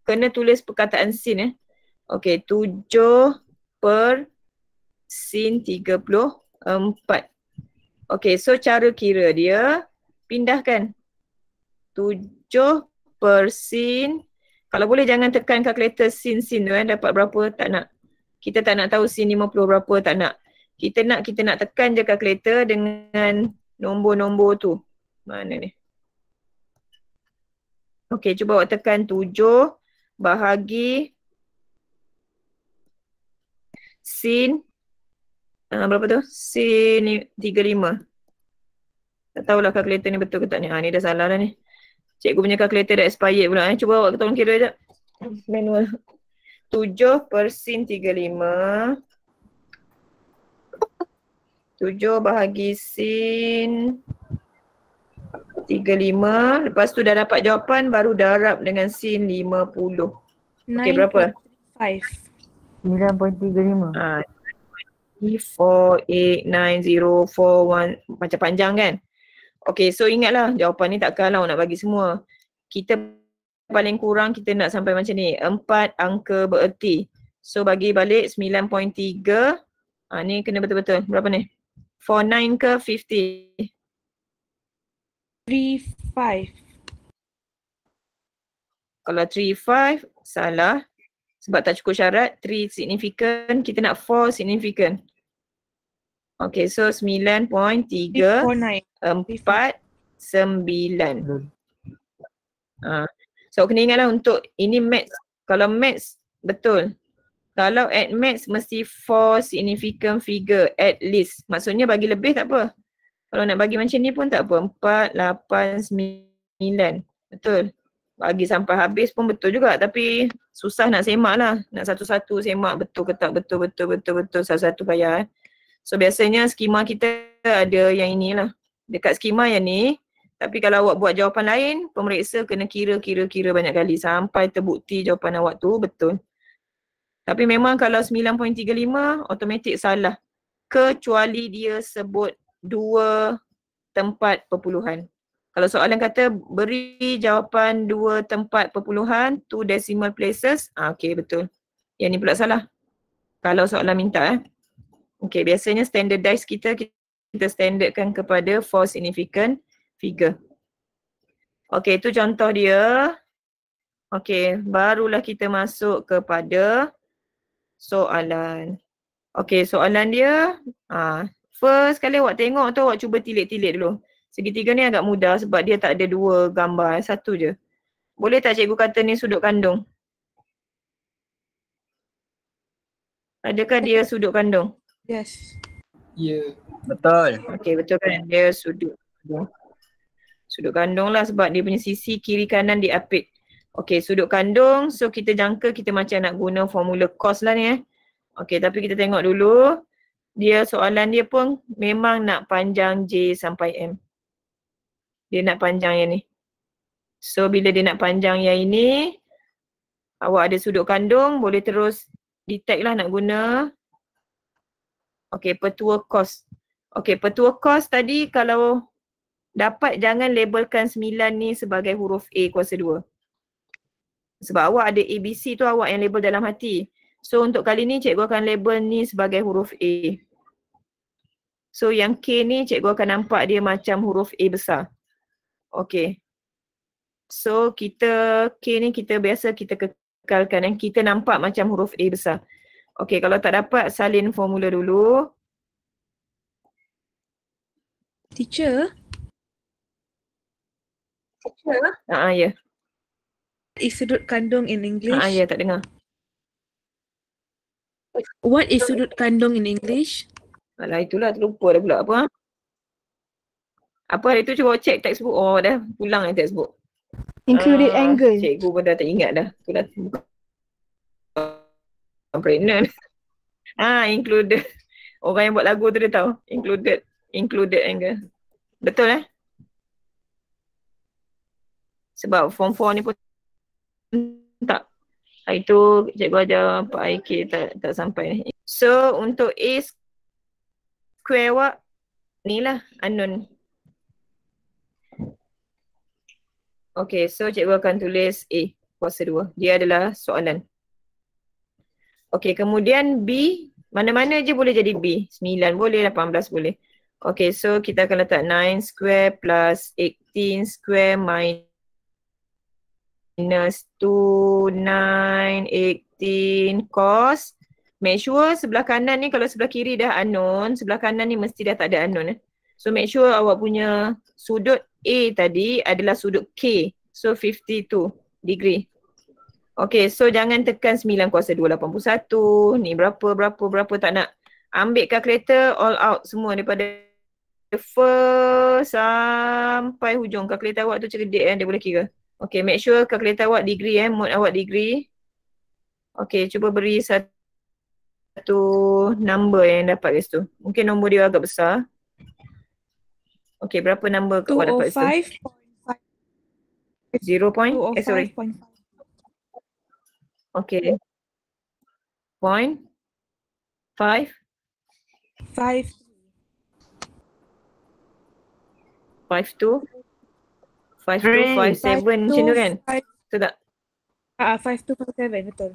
A: Kena tulis perkataan sin Okey, 7 per sin 34. Okey, so cara kira dia pindahkan 7 per sin. Kalau boleh jangan tekan kalkulator sin tu dapat berapa tak nak. Kita tak nak tahu sin 50 berapa tak nak. Kita nak tekan je kalkulator dengan nombor-nombor tu. Mana ni? Okey, cuba awak tekan 7 bahagi sin berapa tu? Sin 35. Tak tahulah kalkulator ni betul ke tak ni. Ni dah salah dah ni. Cikgu punya kalkulator dah expired pula. Cuba awak tolong kira sekejap. Manual. 7 per sin 35. 7 bahagi sin 35. Lepas tu dah dapat jawapan baru darab dengan sin 50. Okey, berapa?
B: 9.35.
A: 4, 8, 9, 0, 4, 1. Macam panjang kan? Okay, so ingatlah jawapan ni takkan lah nak bagi semua. Kita paling kurang kita nak sampai macam ni. 4 angka bererti. So bagi balik 9.3. Ni kena betul-betul. Berapa ni? 49 ke 50?
D: 35.
A: Kalau 35 salah. Sebab tak cukup syarat, 3 significant, kita nak 4 significant. Okay, so 9.3,
D: 349.
A: 4, 9. So kena ingatlah untuk ini maths. Kalau maths, betul. Kalau at maths, mesti 4 significant figure at least. Maksudnya bagi lebih tak apa. Kalau nak bagi macam ni pun tak apa. 4, 8, 9. Betul. Bagi sampai habis pun betul juga, tapi susah nak semak lah. Nak satu-satu semak betul ke tak, betul satu-satu payah. So biasanya skema kita ada yang inilah. Dekat skema yang ni, tapi kalau awak buat jawapan lain, pemeriksa kena kira banyak kali sampai terbukti jawapan awak tu betul. Tapi memang kalau 9.35 automatik salah. Kecuali dia sebut 2 tempat perpuluhan. Kalau soalan kata beri jawapan 2 tempat perpuluhan, 2 decimal places, okey betul. Yang ni pula salah. Kalau soalan minta okey, biasanya standardize kita standardkan kepada 4 significant figure. Okey, itu contoh dia. Okey, barulah kita masuk kepada soalan. Okey, soalan dia, first kali awak tengok tu awak cuba tilik-tilik dulu. Segitiga ni agak mudah sebab dia tak ada 2 gambar, 1 je. Boleh tak cikgu kata ni sudut kandung? Adakah dia sudut kandung?
D: Yes.
G: Ya, betul.
A: Okey, betul kan? Dia sudut kandung. Sudut kandung lah sebab dia punya sisi kiri kanan diapit. Okey, sudut kandung. So kita jangka kita macam nak guna formula cos lah ni Okey, tapi kita tengok dulu. Dia soalan dia pun memang nak panjang J sampai M. Dia nak panjang yang ni. So bila dia nak panjang yang ini, awak ada sudut kandung, boleh terus detect lah nak guna. Okey, petua cos. Okey, petua cos tadi kalau dapat jangan labelkan 9 ni sebagai huruf A kuasa 2. Sebab awak ada ABC tu awak yang label dalam hati. So untuk kali ni cikgu akan label ni sebagai huruf A. So yang K ni cikgu akan nampak dia macam huruf A besar. Okey. So kita K ni kita biasa kita kekalkan kita nampak macam huruf A besar. Okey, kalau tak dapat salin formula dulu.
D: Teacher?
A: Ya.
D: Is sudut kandung in English?
A: Ya, tak dengar.
D: What is sudut kandung in English?
A: Alah, itulah terlupa dah pula apa. Apa hari tu cuba check textbook. Oh dah pulang yang textbook.
B: Included angle.
A: Cikgu pun dah tak ingat dah. Itulah pregnant. Included. Orang yang buat lagu tu dia tahu. Included angle. Betul Sebab form 4 ni pun tak. Hari tu cikgu ajar Pak IK tak sampai. So untuk A square awak ni lah unknown. Okay, so cikgu akan tulis A kuasa 2. Dia adalah soalan. Okay, kemudian B, mana-mana je boleh jadi B. 9 boleh, 18 boleh. Okay, so kita akan letak 9 square plus 18 square minus 2, 9, 18 cos. Make sure sebelah kanan ni, kalau sebelah kiri dah unknown, sebelah kanan ni mesti dah tak ada unknown. So make sure awak punya sudut A tadi adalah sudut K. So 52 degree. Okay, so jangan tekan 9 kuasa 2, 81. Ni berapa tak nak. Ambil kalkulator all out semua daripada first sampai hujung. Kalkulator awak tu cerdik dia boleh kira. Okay, make sure kalkulator awak degree mode awak degree. Okay, cuba beri satu number yang dapat kat situ. Mungkin nombor dia agak besar. Okay, berapa number awak dapat situ? 0. Sorry. Okay. 0.5. 52. 57 macam tu kan? Betul tak?
D: 5257 betul.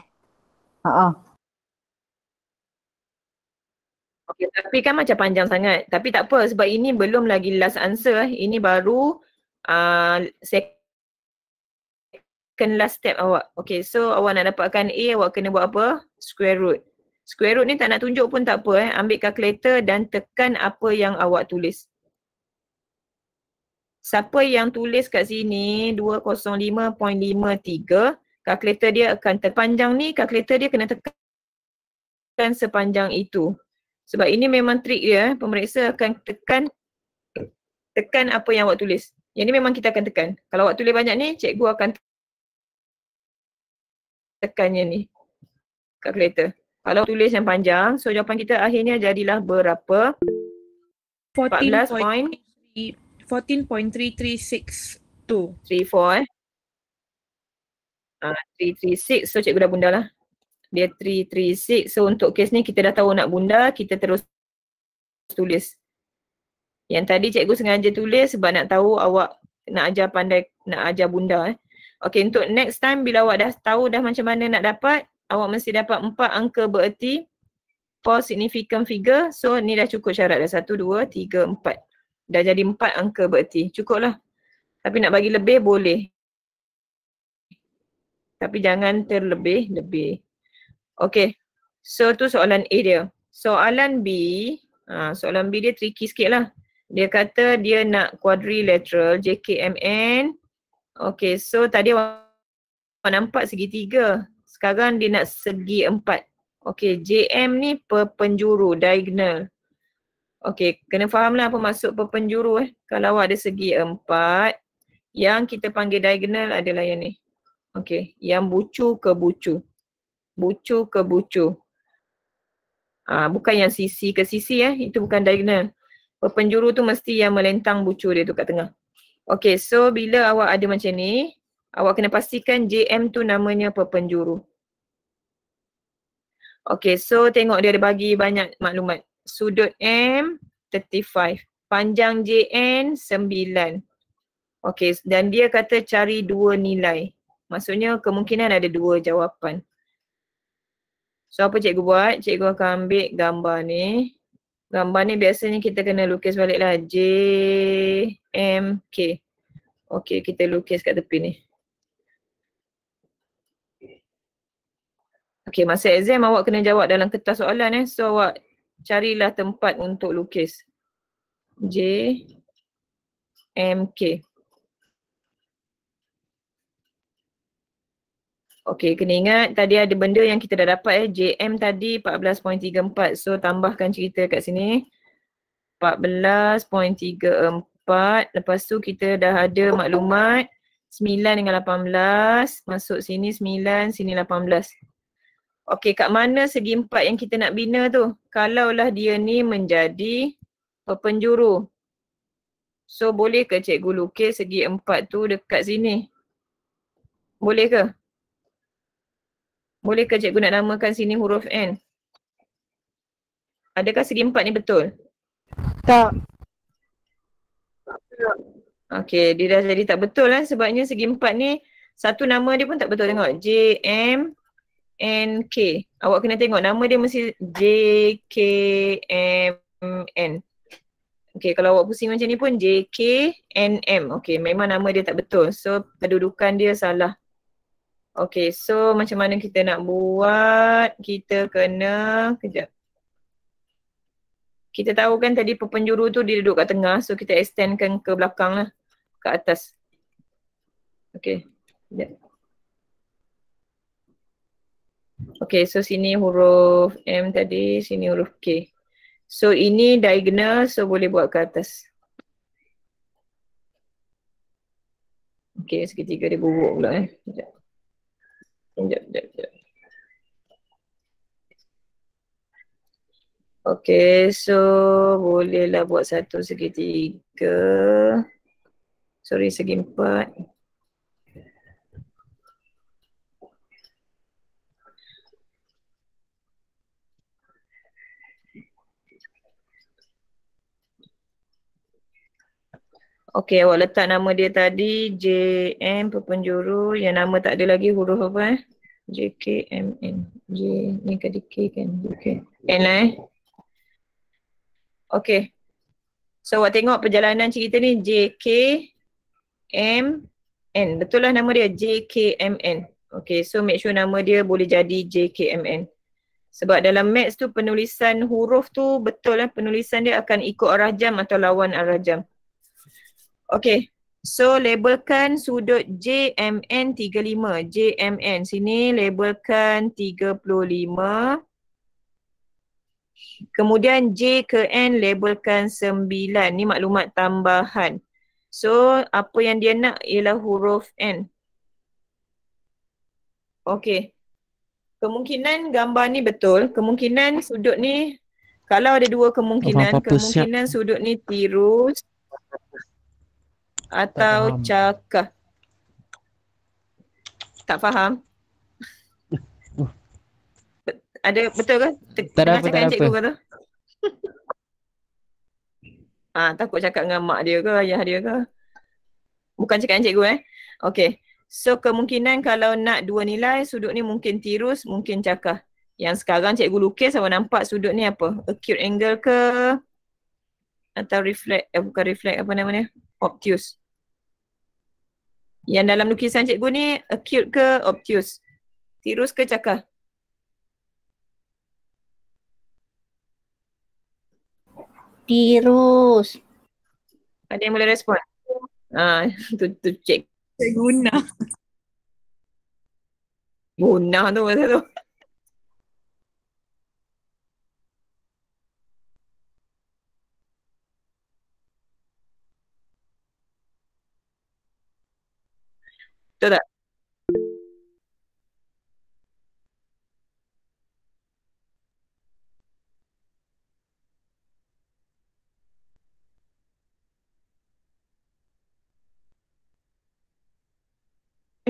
A: Okay, tapi kan macam panjang sangat. Tapi tak apa sebab ini belum lagi last answer. Ini baru second last step awak. Okay, so awak nak dapatkan A, awak kena buat apa? Square root. Square root ni tak nak tunjuk pun tak apa. Ambil kalkulator dan tekan apa yang awak tulis. Siapa yang tulis kat sini 205.53, kalkulator dia akan terpanjang ni, kalkulator dia kena tekan sepanjang itu. Sebab ini memang trik dia, pemeriksa akan tekan apa yang awak tulis. Yang ni memang kita akan tekan. Kalau awak tulis banyak ni, cikgu akan tekannya ni, kalkulator. Kalau tulis yang panjang, so jawapan kita akhirnya jadilah berapa?
D: 14.3362.
A: 34 336, so cikgu dah bunda lah. Dia 336, so untuk kes ni kita dah tahu nak bunda, kita terus tulis. Yang tadi cikgu sengaja tulis sebab nak tahu awak nak ajar pandai, nak ajar bunda. Okay, untuk next time bila awak dah tahu dah macam mana nak dapat, awak mesti dapat 4 angka bererti, 4 significant figure. So ni dah cukup syarat dah, 1, 2, 3, 4. Dah jadi 4 angka bererti, cukup lah. Tapi nak bagi lebih boleh. Tapi jangan terlebih-lebih. Okay, so tu soalan A dia. Soalan B, soalan B dia tricky sikit lah. Dia kata dia nak quadrilateral JKMN. Okay, so tadi awak nampak segitiga. Sekarang dia nak segi 4. Okay, JM ni perpenjuru, diagonal. Okay, kena faham lah apa maksud perpenjuru. Kalau awak ada segi 4, yang kita panggil diagonal adalah yang ni. Okay, yang bucu ke bucu. Bucu ke bucu. Bukan yang sisi ke sisi itu bukan diagonal. Perpenjuru tu mesti yang melentang bucu dia tu kat tengah. Okay, so bila awak ada macam ni, awak kena pastikan JM tu namanya perpenjuru. Okay, so tengok dia ada bagi banyak maklumat. Sudut M 35, panjang JN 9. Okay, dan dia kata cari 2 nilai. Maksudnya kemungkinan ada 2 jawapan. So apa cikgu buat? Cikgu akan ambil gambar ni. Gambar ni biasanya kita kena lukis balik lah. JMK. Okay, kita lukis kat tepi ni. Okay, masa exam awak kena jawab dalam kertas soalan So awak carilah tempat untuk lukis. JMK. Okey, kena ingat tadi ada benda yang kita dah dapat JM tadi 14.34. So tambahkan cerita kat sini. 14.34. Lepas tu kita dah ada maklumat 9 dengan 18. Masuk sini 9, sini 18. Okey, kat mana segi empat yang kita nak bina tu? Kalaulah dia ni menjadi perpenjuru. So boleh ke cikgu lukis segi empat tu dekat sini? Boleh ke? Boleh ke cikgu nak namakan sini huruf N? Adakah segi empat ni betul?
B: Tak.
A: Okey, dia dah jadi tak betul sebabnya segi empat ni satu nama dia pun tak betul. Tengok J, M, N, K. Awak kena tengok nama dia mesti J, K, M, N. Okey, kalau awak pusing macam ni pun J, K, N, M. Okey, memang nama dia tak betul. So kedudukan dia salah. Okey, so macam mana kita nak buat? Kita kena, kejap. Kita tahu kan tadi perpenjuru tu dia duduk kat tengah. So kita extendkan ke belakang lah. Ke atas. Okey, kejap. Okey, so sini huruf M tadi, sini huruf K. So ini diagonal, so boleh buat ke atas. Okey, seketika dia buruk pula Sekejap. Sekejap. Okey, so bolehlah buat satu segitiga. Sorry, segi empat. Okey, awak letak nama dia tadi JM perpenjuru, yang nama tak ada lagi huruf apa JKMN. J ni ke K kan? Okay. N lah Okey. So awak tengok perjalanan cerita ni JKMN. Betul lah nama dia JKMN. Okey, so make sure nama dia boleh jadi JKMN. Sebab dalam maths tu penulisan huruf tu betul penulisan dia akan ikut arah jam atau lawan arah jam. Okay, so labelkan sudut JMN 35. JMN sini labelkan 35. Kemudian J ke N labelkan 9. Ni maklumat tambahan. So apa yang dia nak ialah huruf N. Okay. Kemungkinan gambar ni betul. Kemungkinan sudut ni, kalau ada dua kemungkinan, kemungkinan sudut ni tirus atau cakah. Tak faham? Ada betul ke? Tengah cakap dengan cikgu ke tu? Takut cakap dengan mak dia ke, ayah dia ke? Bukan cakap dengan cikgu Okay. So kemungkinan kalau nak dua nilai, sudut ni mungkin tirus, mungkin cakah. Yang sekarang cikgu lukis, awak nampak sudut ni apa? Acute angle ke? Atau reflect, bukan reflect, apa namanya? Obtuse. Yang dalam lukisan cikgu ni acute ke obtuse? Tirus ke cakah?
B: Tirus.
A: Ada yang boleh respon? Tu cek.
D: Guna.
A: Guna tu masa tu. Betul tak?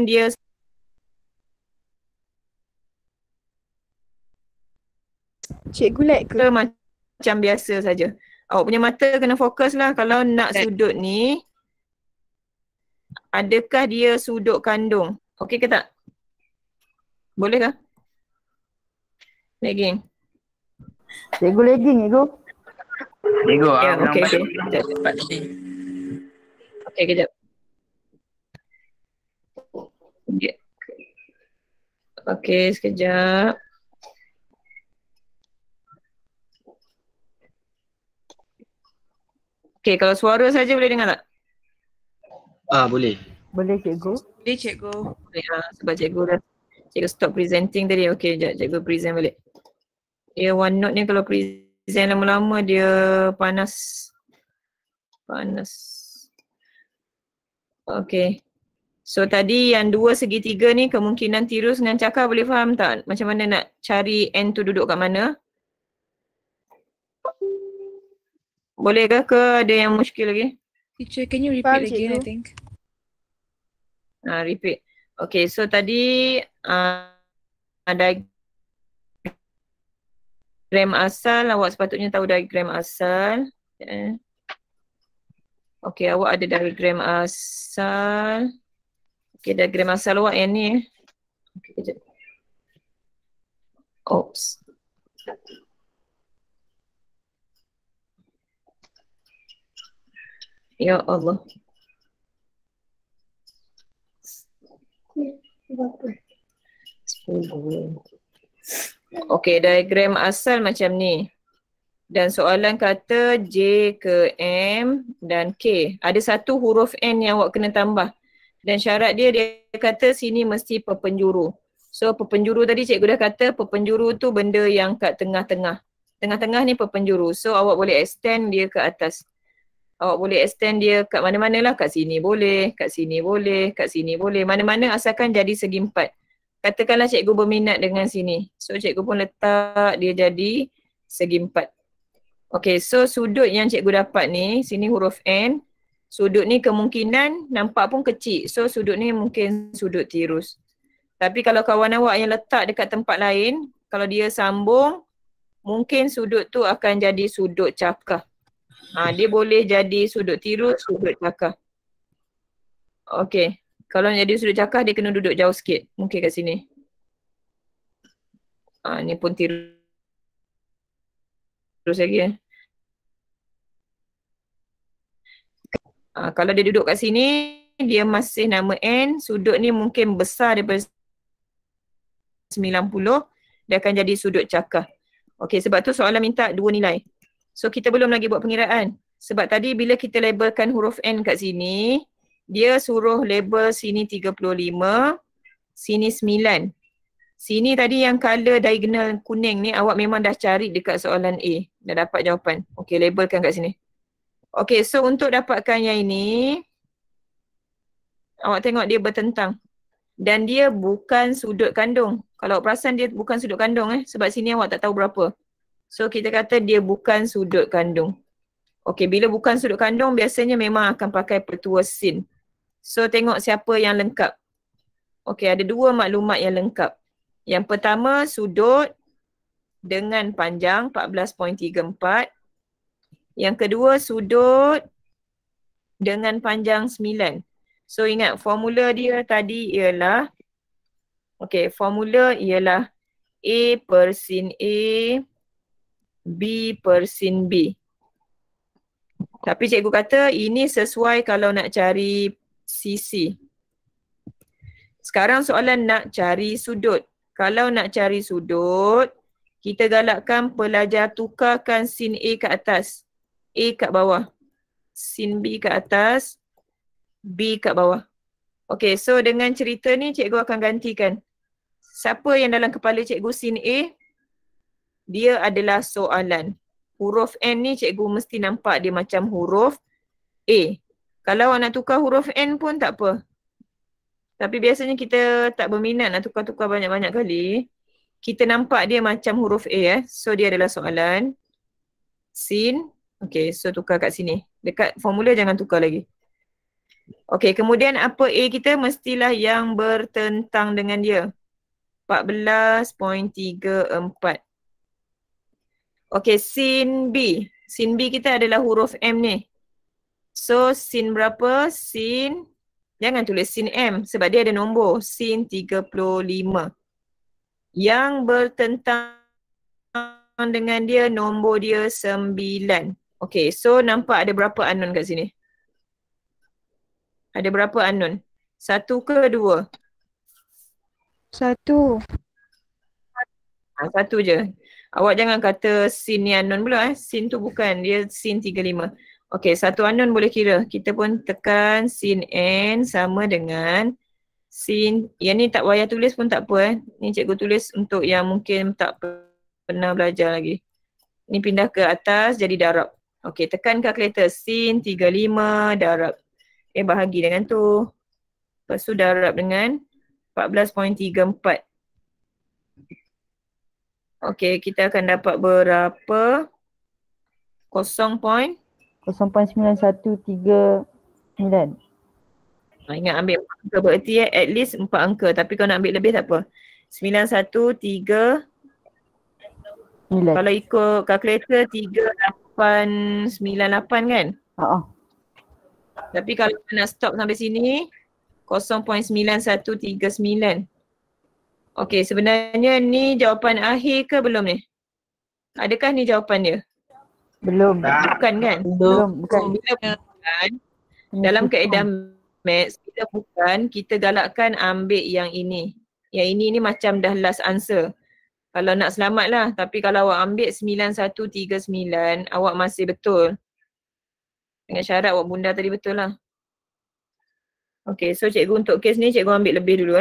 A: Dia
B: Cikgu lag ke?
A: macam biasa saja. Awak punya mata kena fokus lah kalau nak sudut ni. Adakah dia sudut kandung? Okey ke tak? Boleh ke? Lagging.
B: Cikgu lagging cikgu.
G: Cikgu,
A: Okey. Okey, kejap. Okey, sekejap. Okey, kalau suara saja boleh dengar tak?
G: Boleh.
B: Boleh cikgu.
D: Boleh cikgu.
A: Boleh sebab cikgu dah Cikgu stop presenting tadi. Okay, sekejap cikgu present balik. Dia OneNote ni kalau present lama-lama dia panas. Okay. So tadi yang 2 segitiga ni kemungkinan tirus dengan cakar, boleh faham tak? Macam mana nak cari N tu duduk kat mana? Boleh ke ada yang muskil lagi?
D: Teacher, can you repeat
B: Faham,
D: again, I
B: cikgu.
D: think?
A: Repeat. Okay, so tadi diagram asal, awak sepatutnya tahu diagram asal. Okay, awak ada diagram asal. Okay, diagram asal awak yang ni. Okay, kejap. Oops. Ya Allah. Okay, diagram asal macam ni. Dan soalan kata J ke M dan K. Ada satu huruf N yang awak kena tambah. Dan syarat dia kata sini mesti perpenjuru. So perpenjuru tadi cikgu dah kata perpenjuru tu benda yang kat tengah-tengah. Tengah-tengah ni perpenjuru. So awak boleh extend dia ke atas. Awak boleh extend dia kat mana-mana lah. Kat sini boleh, kat sini boleh, kat sini boleh. Mana-mana asalkan jadi segi empat. Katakanlah cikgu berminat dengan sini. So cikgu pun letak dia jadi segi empat. Okay, so sudut yang cikgu dapat ni, sini huruf N. Sudut ni kemungkinan nampak pun kecil. So sudut ni mungkin sudut tirus. Tapi kalau kawan awak yang letak dekat tempat lain, kalau dia sambung, mungkin sudut tu akan jadi sudut cakar. Dia boleh jadi sudut tirus, sudut cakar. Okay. Kalau nak jadi sudut cakar, dia kena duduk jauh sikit. Mungkin kat sini. Ni pun tirus lagi. Kalau dia duduk kat sini, dia masih nama N. Sudut ni mungkin besar daripada 90. Dia akan jadi sudut cakar. Okay, sebab tu soalan minta 2 nilai. So kita belum lagi buat pengiraan. Sebab tadi bila kita labelkan huruf N kat sini, dia suruh label sini 35, sini 9. Sini tadi yang color diagonal kuning ni awak memang dah cari dekat soalan A. Dah dapat jawapan. Okay, labelkan kat sini. Okay, so untuk dapatkan yang ini, awak tengok dia bertentang. Dan dia bukan sudut kandung. Kalau awak perasan dia bukan sudut kandung sebab sini awak tak tahu berapa. So kita kata dia bukan sudut kandung. Okay, bila bukan sudut kandung biasanya memang akan pakai pertua sin. So tengok siapa yang lengkap. Okay, ada 2 maklumat yang lengkap. Yang pertama sudut dengan panjang 14.34. Yang kedua sudut dengan panjang 9. So ingat formula dia tadi ialah, okay, formula ialah A per sin A, B per sin B. Tapi cikgu kata ini sesuai kalau nak cari sisi. Sekarang soalan nak cari sudut. Kalau nak cari sudut, kita galakkan pelajar tukarkan sin A ke atas, A kat bawah. Sin B kat atas, B kat bawah. Okay, so dengan cerita ni cikgu akan gantikan. Siapa yang dalam kepala cikgu sin A, dia adalah soalan. Huruf N ni cikgu mesti nampak dia macam huruf A. Kalau nak tukar huruf N pun tak apa. Tapi biasanya kita tak berminat nak tukar-tukar banyak-banyak kali. Kita nampak dia macam huruf A So dia adalah soalan. Sin. Okay, so tukar kat sini. Dekat formula jangan tukar lagi. Okay, kemudian apa A kita mestilah yang bertentang dengan dia. 14.34. Okay, sin B. Sin B kita adalah huruf M ni. So sin berapa? Sin, jangan tulis sin M sebab dia ada nombor. Sin 35. Yang bertentang dengan dia nombor dia 9. Okay, so nampak ada berapa unknown kat sini? Ada berapa unknown? 1 ke 2?
B: 1.
A: 1 je. Awak jangan kata sin ni unknown pula Sin tu bukan, dia sin 35. Okay, 1 unknown boleh kira. Kita pun tekan sin N sama dengan sin, yang ni tak payah tulis pun tak apa Ni cikgu tulis untuk yang mungkin tak pernah belajar lagi. Ni pindah ke atas jadi darab. Okey, tekan kalkulator sin 35 darab. Bahagi dengan tu. Lepas tu darab dengan 14.34. Okey, kita akan dapat berapa? 0.9.
B: 0.9139.
A: Ingat ambil 4 angka bererti at least 4 angka. Tapi kalau nak ambil lebih tak apa. 9139. Kalau ikut kalkulator 3898 kan? Tapi kalau nak stop sampai sini 0.9139. Okey, sebenarnya ni jawapan akhir ke belum ni? Adakah ni jawapan dia?
B: Belum.
A: Bukan kan?
B: Belum. Bukan.
A: Bila bukan, dalam kaedah maths, kita bukan, kita galakkan ambil yang ini. Yang ini macam dah last answer. Kalau nak selamat lah. Tapi kalau awak ambil 9139, awak masih betul. Dengan syarat awak bunda tadi betul lah. Okay, so cikgu untuk kes ni cikgu ambil lebih dulu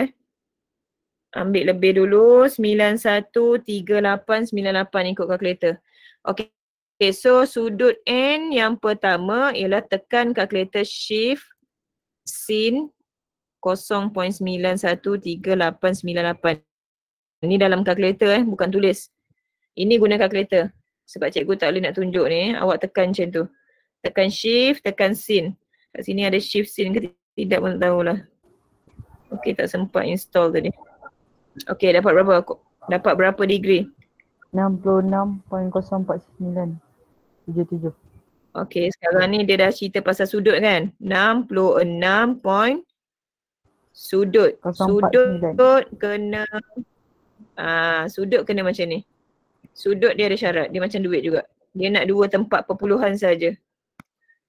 A: Ambil lebih dulu 913898 ikut kalkulator. Okay, so sudut N yang pertama ialah tekan kalkulator shift sin 0.913898. Ini dalam kalkulator bukan tulis. Ini guna kalkulator. Sebab cikgu tak boleh nak tunjuk ni, awak tekan macam tu. Tekan shift, tekan sin. Kat sini ada shift sin ke tidak pun tak tahulah. Okey, tak sempat install tadi. Okey, dapat berapa? Dapat berapa degree?
B: 66.049.
A: Okey, sekarang ni dia dah cerita pasal sudut kan? 66 point sudut. Sudut kena sudut kena macam ni. Sudut dia ada syarat. Dia macam duit juga. Dia nak 2 tempat perpuluhan saja.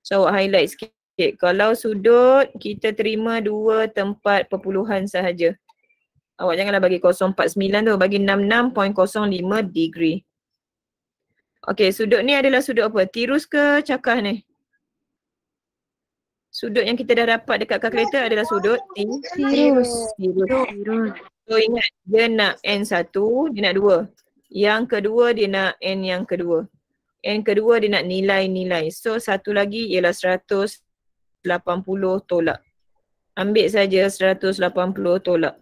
A: So awak highlight sikit. Kalau sudut kita terima 2 tempat perpuluhan sahaja. Awak janganlah bagi 049 tu. Bagi 66.05 degree. Okey, sudut ni adalah sudut apa? Tirus ke cakah ni? Sudut yang kita dah dapat dekat kalkulator adalah sudut tirus. So ingat, dia nak N1, dia nak 2. Yang kedua dia nak N yang kedua. N kedua dia nak nilai-nilai. So satu lagi ialah 180 tolak. Ambil saja 180 tolak.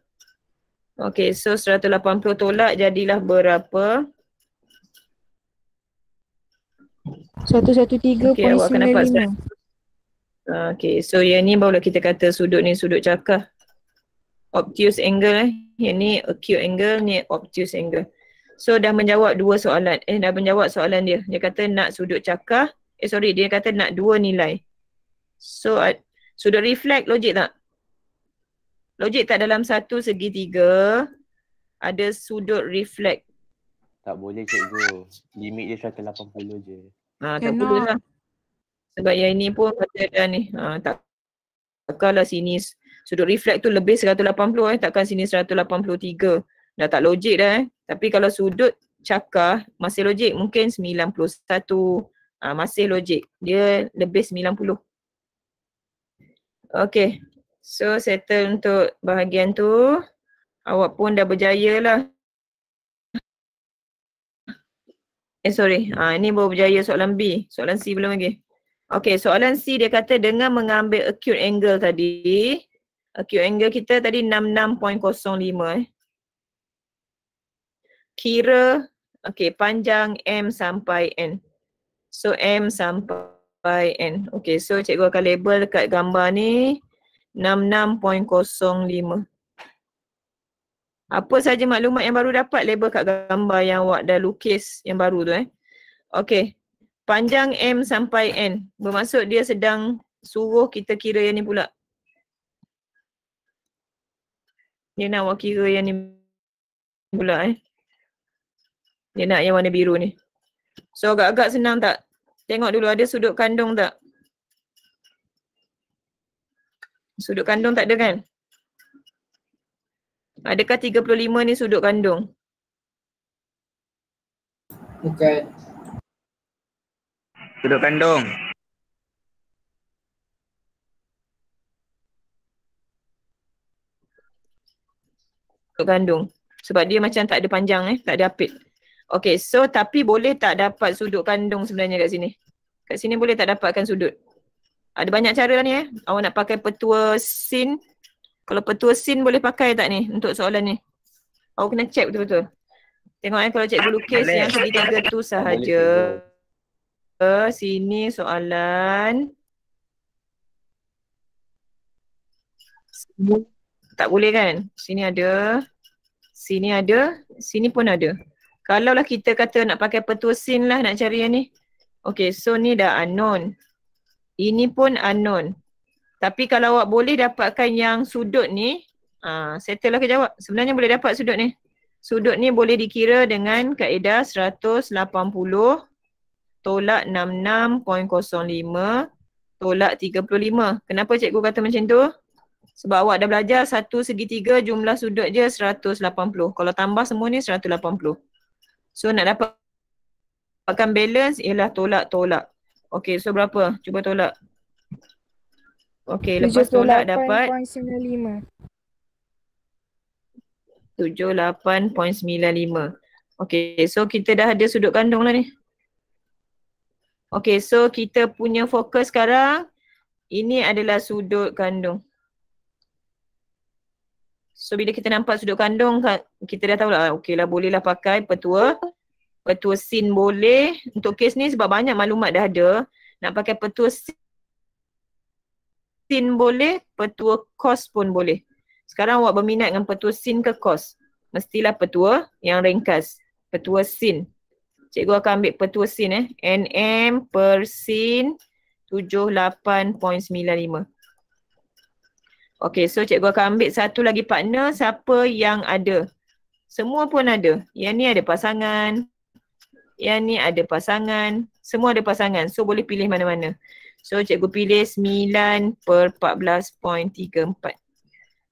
A: Okey, so 180 tolak jadilah berapa?
D: 113.95.
A: Okey, awak akan dapat 100. Okey, so yang ni barulah kita kata sudut ni sudut cakah. Obtuse angle Yang ni acute angle, ni obtuse angle. So dah menjawab 2 soalan. Dah menjawab soalan dia. Dia kata nak sudut cakah. Dia kata nak 2 nilai. So sudut reflect logik tak? Logik tak dalam satu segitiga ada sudut reflect?
H: Tak boleh cikgu. Limit dia 180 je.
A: Tak boleh lah. Sebab yang ini pun kata dah ni. Takkanlah sini sudut reflect tu lebih 180 takkan sini 183. Dah tak logik dah Tapi kalau sudut cakah masih logik, mungkin 91. Masih logik. Dia lebih 90. Okay. So settle untuk bahagian tu. Awak pun dah berjaya lah. Ini baru berjaya soalan B. Soalan C belum lagi. Okay, soalan C dia kata dengan mengambil acute angle tadi. Acute angle kita tadi 66.05 Kira, panjang M sampai N. So M sampai N. Okay, so cikgu akan label dekat gambar ni 66.05. Apa saja maklumat yang baru dapat label kat gambar yang awak dah lukis yang baru tu Okay. Panjang M sampai N. Bermaksud dia sedang suruh kita kira yang ni pula. Dia nak awak kira yang ni pula Dia nak yang warna biru ni. So agak-agak senang tak? Tengok dulu ada sudut kandung tak? Sudut kandung tak ada kan? Adakah 35 ni sudut kandung?
G: Bukan.
I: Sudut kandung.
A: kandung. Sebab dia macam tak ada panjang tak ada apit. Okay, so tapi boleh tak dapat sudut kandung sebenarnya kat sini? Kat sini boleh tak dapatkan sudut? Ada banyak cara ni Awak nak pakai petua sin. Kalau petua sin boleh pakai tak ni untuk soalan ni? Awak kena check betul-betul. Tengok kalau cikgu lukis yang segitiga tu sahaja. Sini soalan. Tak boleh kan? Sini ada. Sini ada. Sini pun ada. Kalaulah kita kata nak pakai petua sin lah nak cari yang ni. Okay, so ni dah unknown. Ini pun unknown. Tapi kalau awak boleh dapatkan yang sudut ni, settle lah ke jawab. Sebenarnya boleh dapat sudut ni. Sudut ni boleh dikira dengan kaedah 180 tolak 66.05 tolak 35. Kenapa cikgu kata macam tu? Sebab awak dah belajar satu segitiga jumlah sudut je 180. Kalau tambah semua ni 180. So nak dapatkan balance ialah tolak-tolak. Okay, so berapa? Cuba tolak. Okay, lepas tolak dapat
D: 78.95.
A: 78.95. Okay, so kita dah ada sudut kandung lah ni. Okay, so kita punya fokus sekarang, ini adalah sudut kandung. So bila kita nampak sudut kandung, kita dah tahu lah, okay lah bolehlah pakai petua. Petua sin boleh. Untuk kes ni sebab banyak maklumat dah ada, nak pakai petua sin boleh, petua cos pun boleh. Sekarang awak berminat dengan petua sin ke cos? Mestilah petua yang ringkas. Petua sin. Cikgu akan ambil petua sin NM per sin 78.95. Okay, so cikgu akan ambil satu lagi partner, siapa yang ada. Semua pun ada. Yang ni ada pasangan. Yang ni ada pasangan. Semua ada pasangan. So boleh pilih mana-mana. So cikgu pilih 9 per 14.34.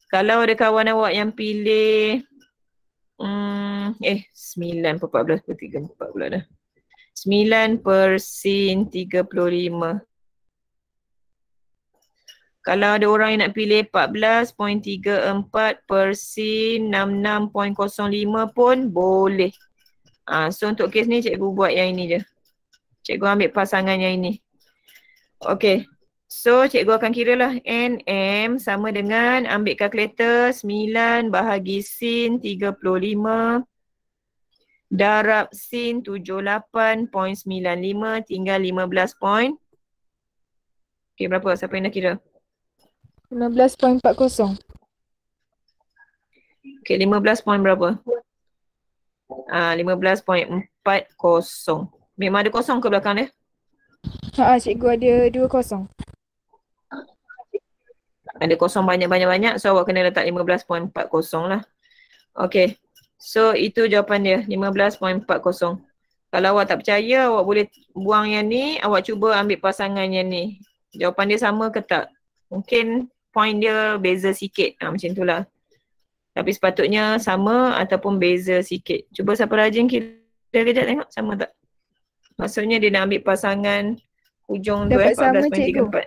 A: Kalau ada kawan awak yang pilih 9 per 14.34 pula dah. 9 per sin 35. Kalau ada orang yang nak pilih 14.34 per sin 66.05 pun boleh. So untuk kes ni cikgu buat yang ini je. Cikgu ambil pasangan yang ini. Okay. So cikgu akan kira lah NM sama dengan ambil kalkulator 9 bahagi sin 35 darab sin 78.95 tinggal 15 point. Okay, berapa? Siapa yang nak kira?
D: 15.40.
A: Okay, 15 point berapa? 15.40. Memang ada kosong ke belakang dia?
D: Cikgu ada 2 kosong.
A: Ada kosong banyak-banyak, so awak kena letak 15.40 lah. Okay, so itu jawapan dia, 15.40. Kalau awak tak percaya, awak boleh buang yang ni, awak cuba ambil pasangan yang ni. Jawapan dia sama ke tak? Mungkin point dia beza sikit, macam tu lah. Tapi sepatutnya sama ataupun beza sikit. Cuba siapa rajin kira kejap tengok sama tak? Maksudnya dia nak ambil pasangan hujung tu 14.34.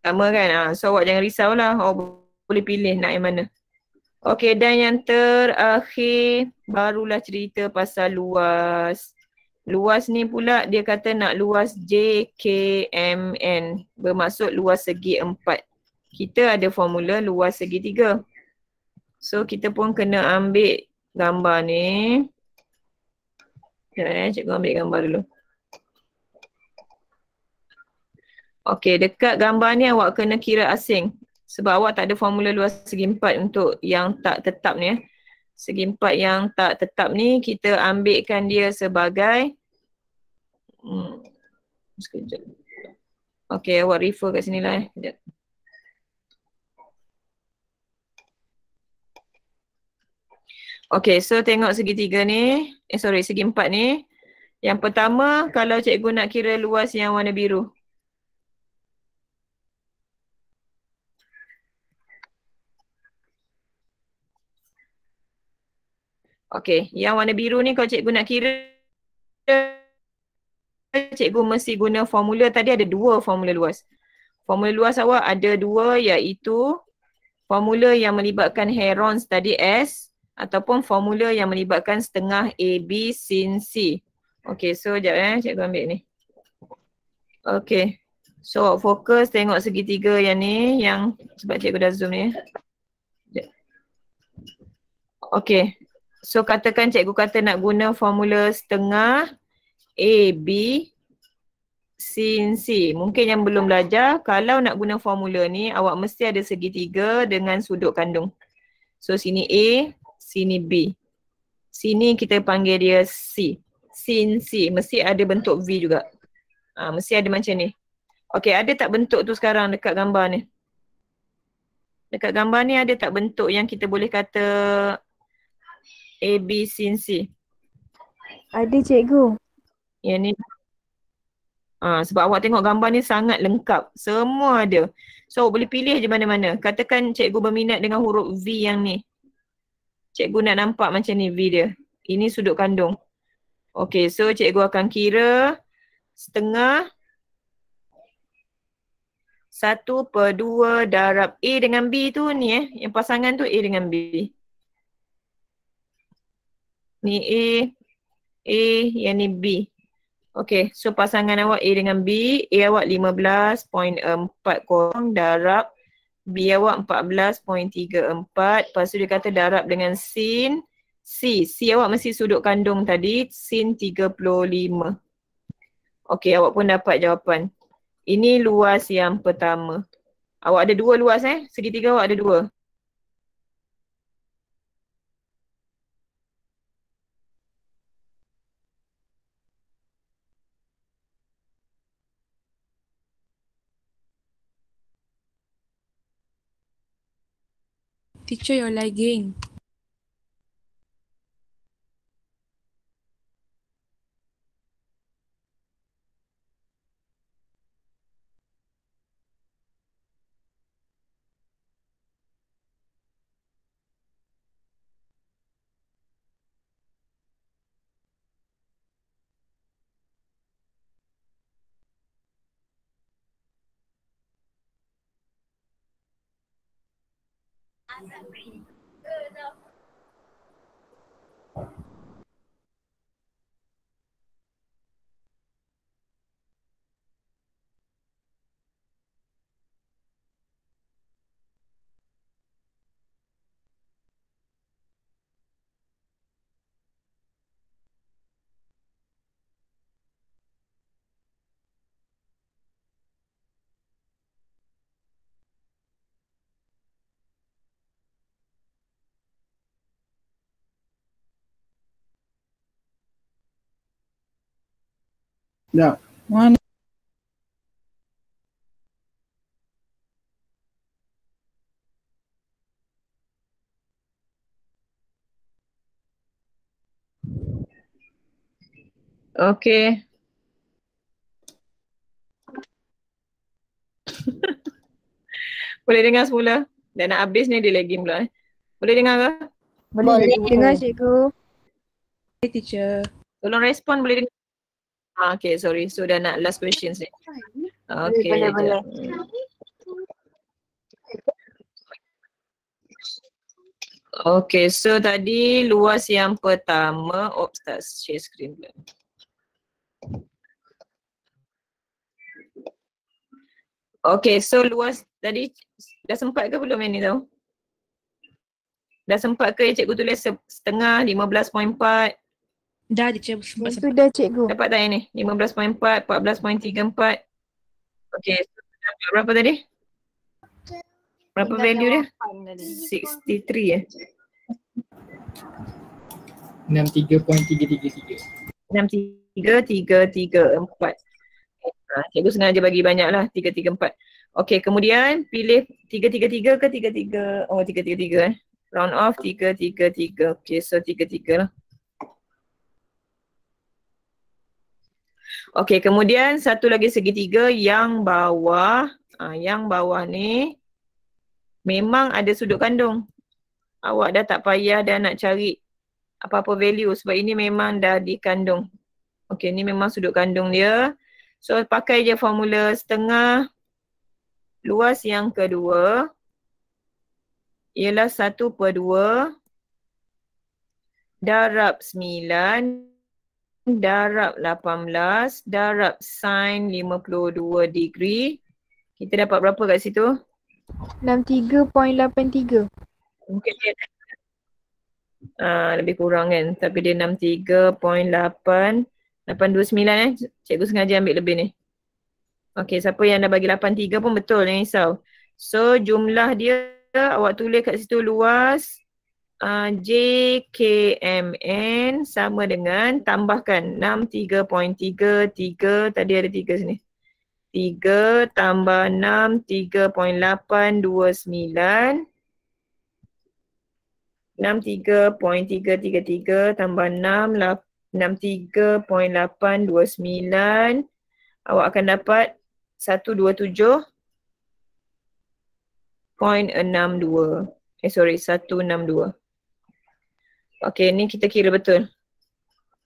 A: Sama kan? So awak jangan risau lah. Awak boleh pilih nak yang mana. Okay, dan yang terakhir barulah cerita pasal luas. Luas ni pula dia kata nak luas JKMN. Bermaksud luas segi 4. Kita ada formula luas segitiga. So kita pun kena ambil gambar ni. Sekejap cikgu ambil gambar dulu. Okey, dekat gambar ni awak kena kira asing. Sebab awak tak ada formula luas segi 4 untuk yang tak tetap ni. Segi 4 yang tak tetap ni kita ambilkan dia sebagai sekejap. Okey, awak refer kat sini lah Sekejap. Okey, so tengok segitiga ni. Segi 4 ni. Yang pertama, kalau cikgu nak kira luas yang warna biru. Okey, yang warna biru ni kalau cikgu nak kira, cikgu mesti guna formula. Tadi ada 2 formula luas. Formula luas awak ada 2 iaitu formula yang melibatkan herons tadi S ataupun formula yang melibatkan setengah AB sin C. Okay, so sekejap cikgu ambil ni. Okay, so fokus tengok segitiga yang ni, yang sebab cikgu dah zoom ni. Okay, so katakan cikgu kata nak guna formula setengah AB sin C. Mungkin yang belum belajar, kalau nak guna formula ni, awak mesti ada segitiga dengan sudut kandung. So sini A, sini B. Sini kita panggil dia C. Sin C, mesti ada bentuk V juga. Mesti ada macam ni. Okay, ada tak bentuk tu sekarang dekat gambar ni? Dekat gambar ni ada tak bentuk yang kita boleh kata A, B, sin C?
B: Ada cikgu.
A: Yang ni. Sebab awak tengok gambar ni sangat lengkap. Semua ada. So awak boleh pilih je mana-mana. Katakan cikgu berminat dengan huruf V yang ni. Cikgu nak nampak macam ni V dia. Ini sudut kandung. Okay, so cikgu akan kira setengah 1/2 darab A dengan B tu ni yang pasangan tu A dengan B. Ni A, yang ni B. Okay, so pasangan awak A dengan B, A awak 15.40 darab B awak 14.34. Lepas tu dia kata darab dengan sin C. C awak mesti sudut kandung tadi, sin 35. Okay, awak pun dapat jawapan. Ini luas yang pertama. Awak ada dua luas segitiga awak ada dua.
D: Teacher, you're lagging.
G: Ya, mana?
A: Okay. Boleh dengar semula? Dah nak habis ni dia lagi pula. Boleh dengar ke?
B: Boleh dengar cikgu.
D: Hey, teacher.
A: Tolong respon boleh dengar. Okay, sorry. So dah nak last questions ni. Okay.
F: Boleh.
A: Okay, so tadi luas yang pertama. Oops, tak share screen pula. Okay, so luas tadi dah sempat ke belum yang ni tau? Dah sempat ke cikgu tulis setengah 15.4?
D: Dah, teacher. Sempat.
B: Sudah cikgu.
A: Dapat tak yang ni? 15.4, 14.34. Okay, so dapat berapa tadi? Berapa value dia? 63
G: 63.333.
A: 63.334. Cikgu sengaja bagi banyak lah, 334. Okay, kemudian pilih 333 ke 33? Oh, 333 Round off 333. Okay, so 33 lah. Okay, kemudian satu lagi segitiga yang bawah. Yang bawah ni memang ada sudut kandung. Awak dah tak payah dah nak cari apa-apa value sebab ini memang dah dikandung. Okay, ni memang sudut kandung dia. So pakai je formula setengah luas yang kedua ialah 1/2 darab 9 darab 18 darab sin 52 degree. Kita dapat berapa kat situ?
B: 63.83.
A: Mungkin dia lebih kurang kan, tapi dia 63.829 Cikgu sengaja ambil lebih ni. Okey, siapa yang dah bagi 83 pun betul, jangan risau. So jumlah dia awak tulis kat situ luas JKMN sama dengan tambahkan 63.33, tadi ada 3 sini. 3 tambah 6, 3.829. 63.333 tambah 6, 63.829. Awak akan dapat 127.62. 162. Okey, ni kita kira betul.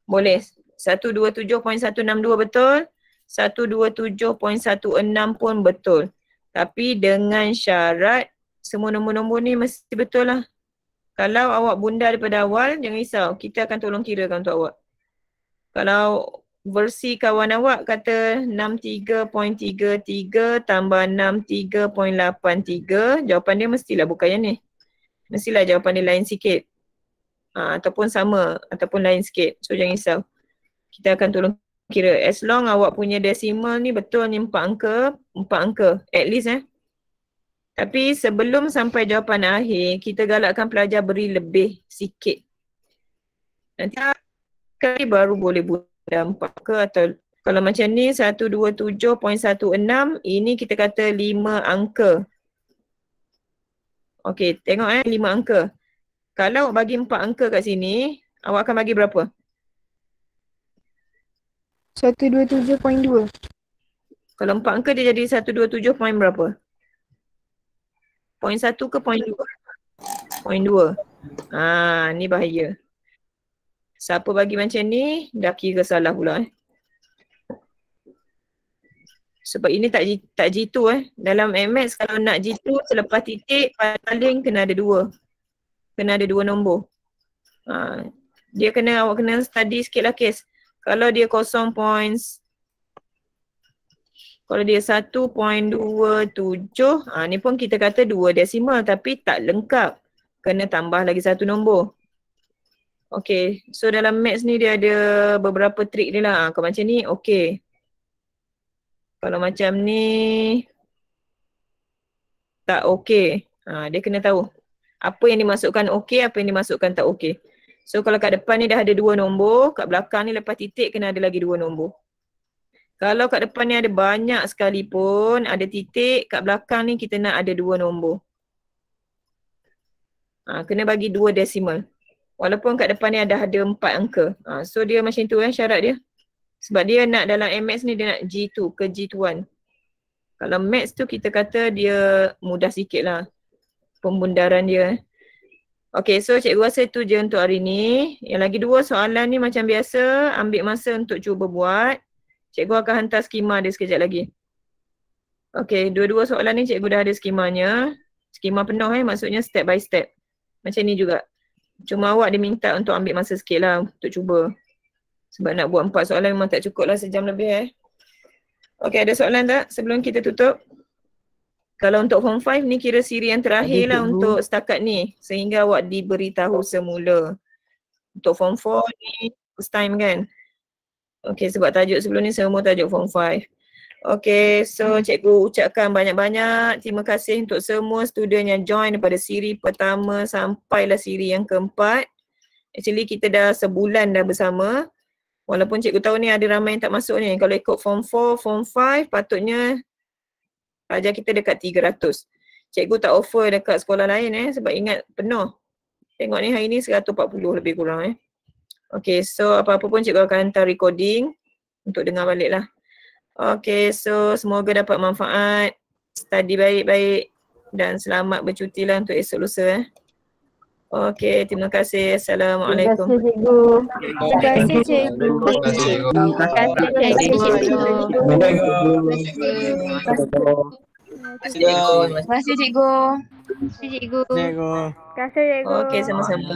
A: Boleh. 127.162 betul. 127.16 pun betul. Tapi dengan syarat semua nombor-nombor ni mesti betul lah. Kalau awak bunda daripada awal, jangan risau. Kita akan tolong kirakan untuk awak. Kalau versi kawan awak kata 63.33 tambah 63.83, jawapan dia mestilah bukan yang ni. Mestilah jawapan dia lain sikit. Ataupun sama, ataupun lain sikit. So jangan risau. Kita akan tolong kira. As long awak punya decimal ni betul ni 4 angka. At least Tapi sebelum sampai jawapan akhir, kita galakkan pelajar beri lebih sikit. Nanti kali baru boleh bunda 4 ke, atau kalau macam ni 127.16, ini kita kata 5 angka. Okey, tengok 5 angka. Kalau awak bagi 4 angka kat sini, awak akan bagi berapa?
B: 127.2.
A: Kalau 4 angka dia jadi 127 point berapa? Point 1 ke point 2? Point 2. Ni bahaya. Siapa bagi macam ni, dah kira salah pula Sebab ini tak G2 Dalam MX kalau nak G2, selepas titik paling kena ada 2. Kena ada 2 nombor. Dia awak kena study sikit lah kes. Kalau dia 0 points, kalau dia 1.27, ni pun kita kata 2 desimal tapi tak lengkap. Kena tambah lagi 1 nombor. Okay, so dalam maths ni dia ada beberapa trik dia lah. Kalau macam ni, okay. Kalau macam ni, tak okay. Dia kena tahu apa yang dimasukkan okay, apa yang dimasukkan tak okay. So kalau kat depan ni dah ada 2 nombor, kat belakang ni lepas titik kena ada lagi 2 nombor. Kalau kat depan ni ada banyak sekali pun, ada titik, kat belakang ni kita nak ada 2 nombor. Kena bagi 2 desimal. Walaupun kat depan ni ada 4 angka. So dia macam tu syarat dia. Sebab dia nak dalam MX ni dia nak G2 ke G2. Kalau Maths tu kita kata dia mudah sikit lah pembundaran dia. Okay, so cikgu rasa tu je untuk hari ni. Yang lagi 2 soalan ni macam biasa, ambil masa untuk cuba buat. Cikgu akan hantar skema dia sekejap lagi. Okay, 2 soalan ni cikgu dah ada skemanya. Skema penuh maksudnya step by step. Macam ni juga. Cuma awak diminta untuk ambil masa sikit lah untuk cuba. Sebab nak buat 4 soalan memang tak cukup lah sejam lebih Okay, ada soalan tak sebelum kita tutup? Kalau untuk form 5 ni kira siri yang terakhir lah untuk setakat ni. Sehingga awak diberitahu semula. Untuk form 4 ni first time kan? Okay, sebab tajuk sebelum ni semua tajuk form 5. Okay, so cikgu ucapkan banyak-banyak terima kasih untuk semua student yang join daripada siri pertama sampailah siri yang keempat. Actually kita dah sebulan dah bersama. Walaupun cikgu tahu ni ada ramai yang tak masuk ni. Kalau ikut form 4, form 5 patutnya pelajar kita dekat 300. Cikgu tak offer dekat sekolah lain sebab ingat penuh. Tengok ni hari ni 140 lebih kurang Okay, so apa-apa pun cikgu akan hantar recording untuk dengar balik lah. Okay, so semoga dapat manfaat. Study baik-baik dan selamat bercuti lah untuk esok lusa Okay, terima kasih. Assalamualaikum.
B: Terima kasih cikgu.
A: Terima kasih cikgu.
B: Terima kasih cikgu.
A: Terima kasih cikgu.
D: Terima kasih cikgu.
B: Cikgu.
G: Cikgu.
B: Terima kasih cikgu.
A: Okey, sama-sama.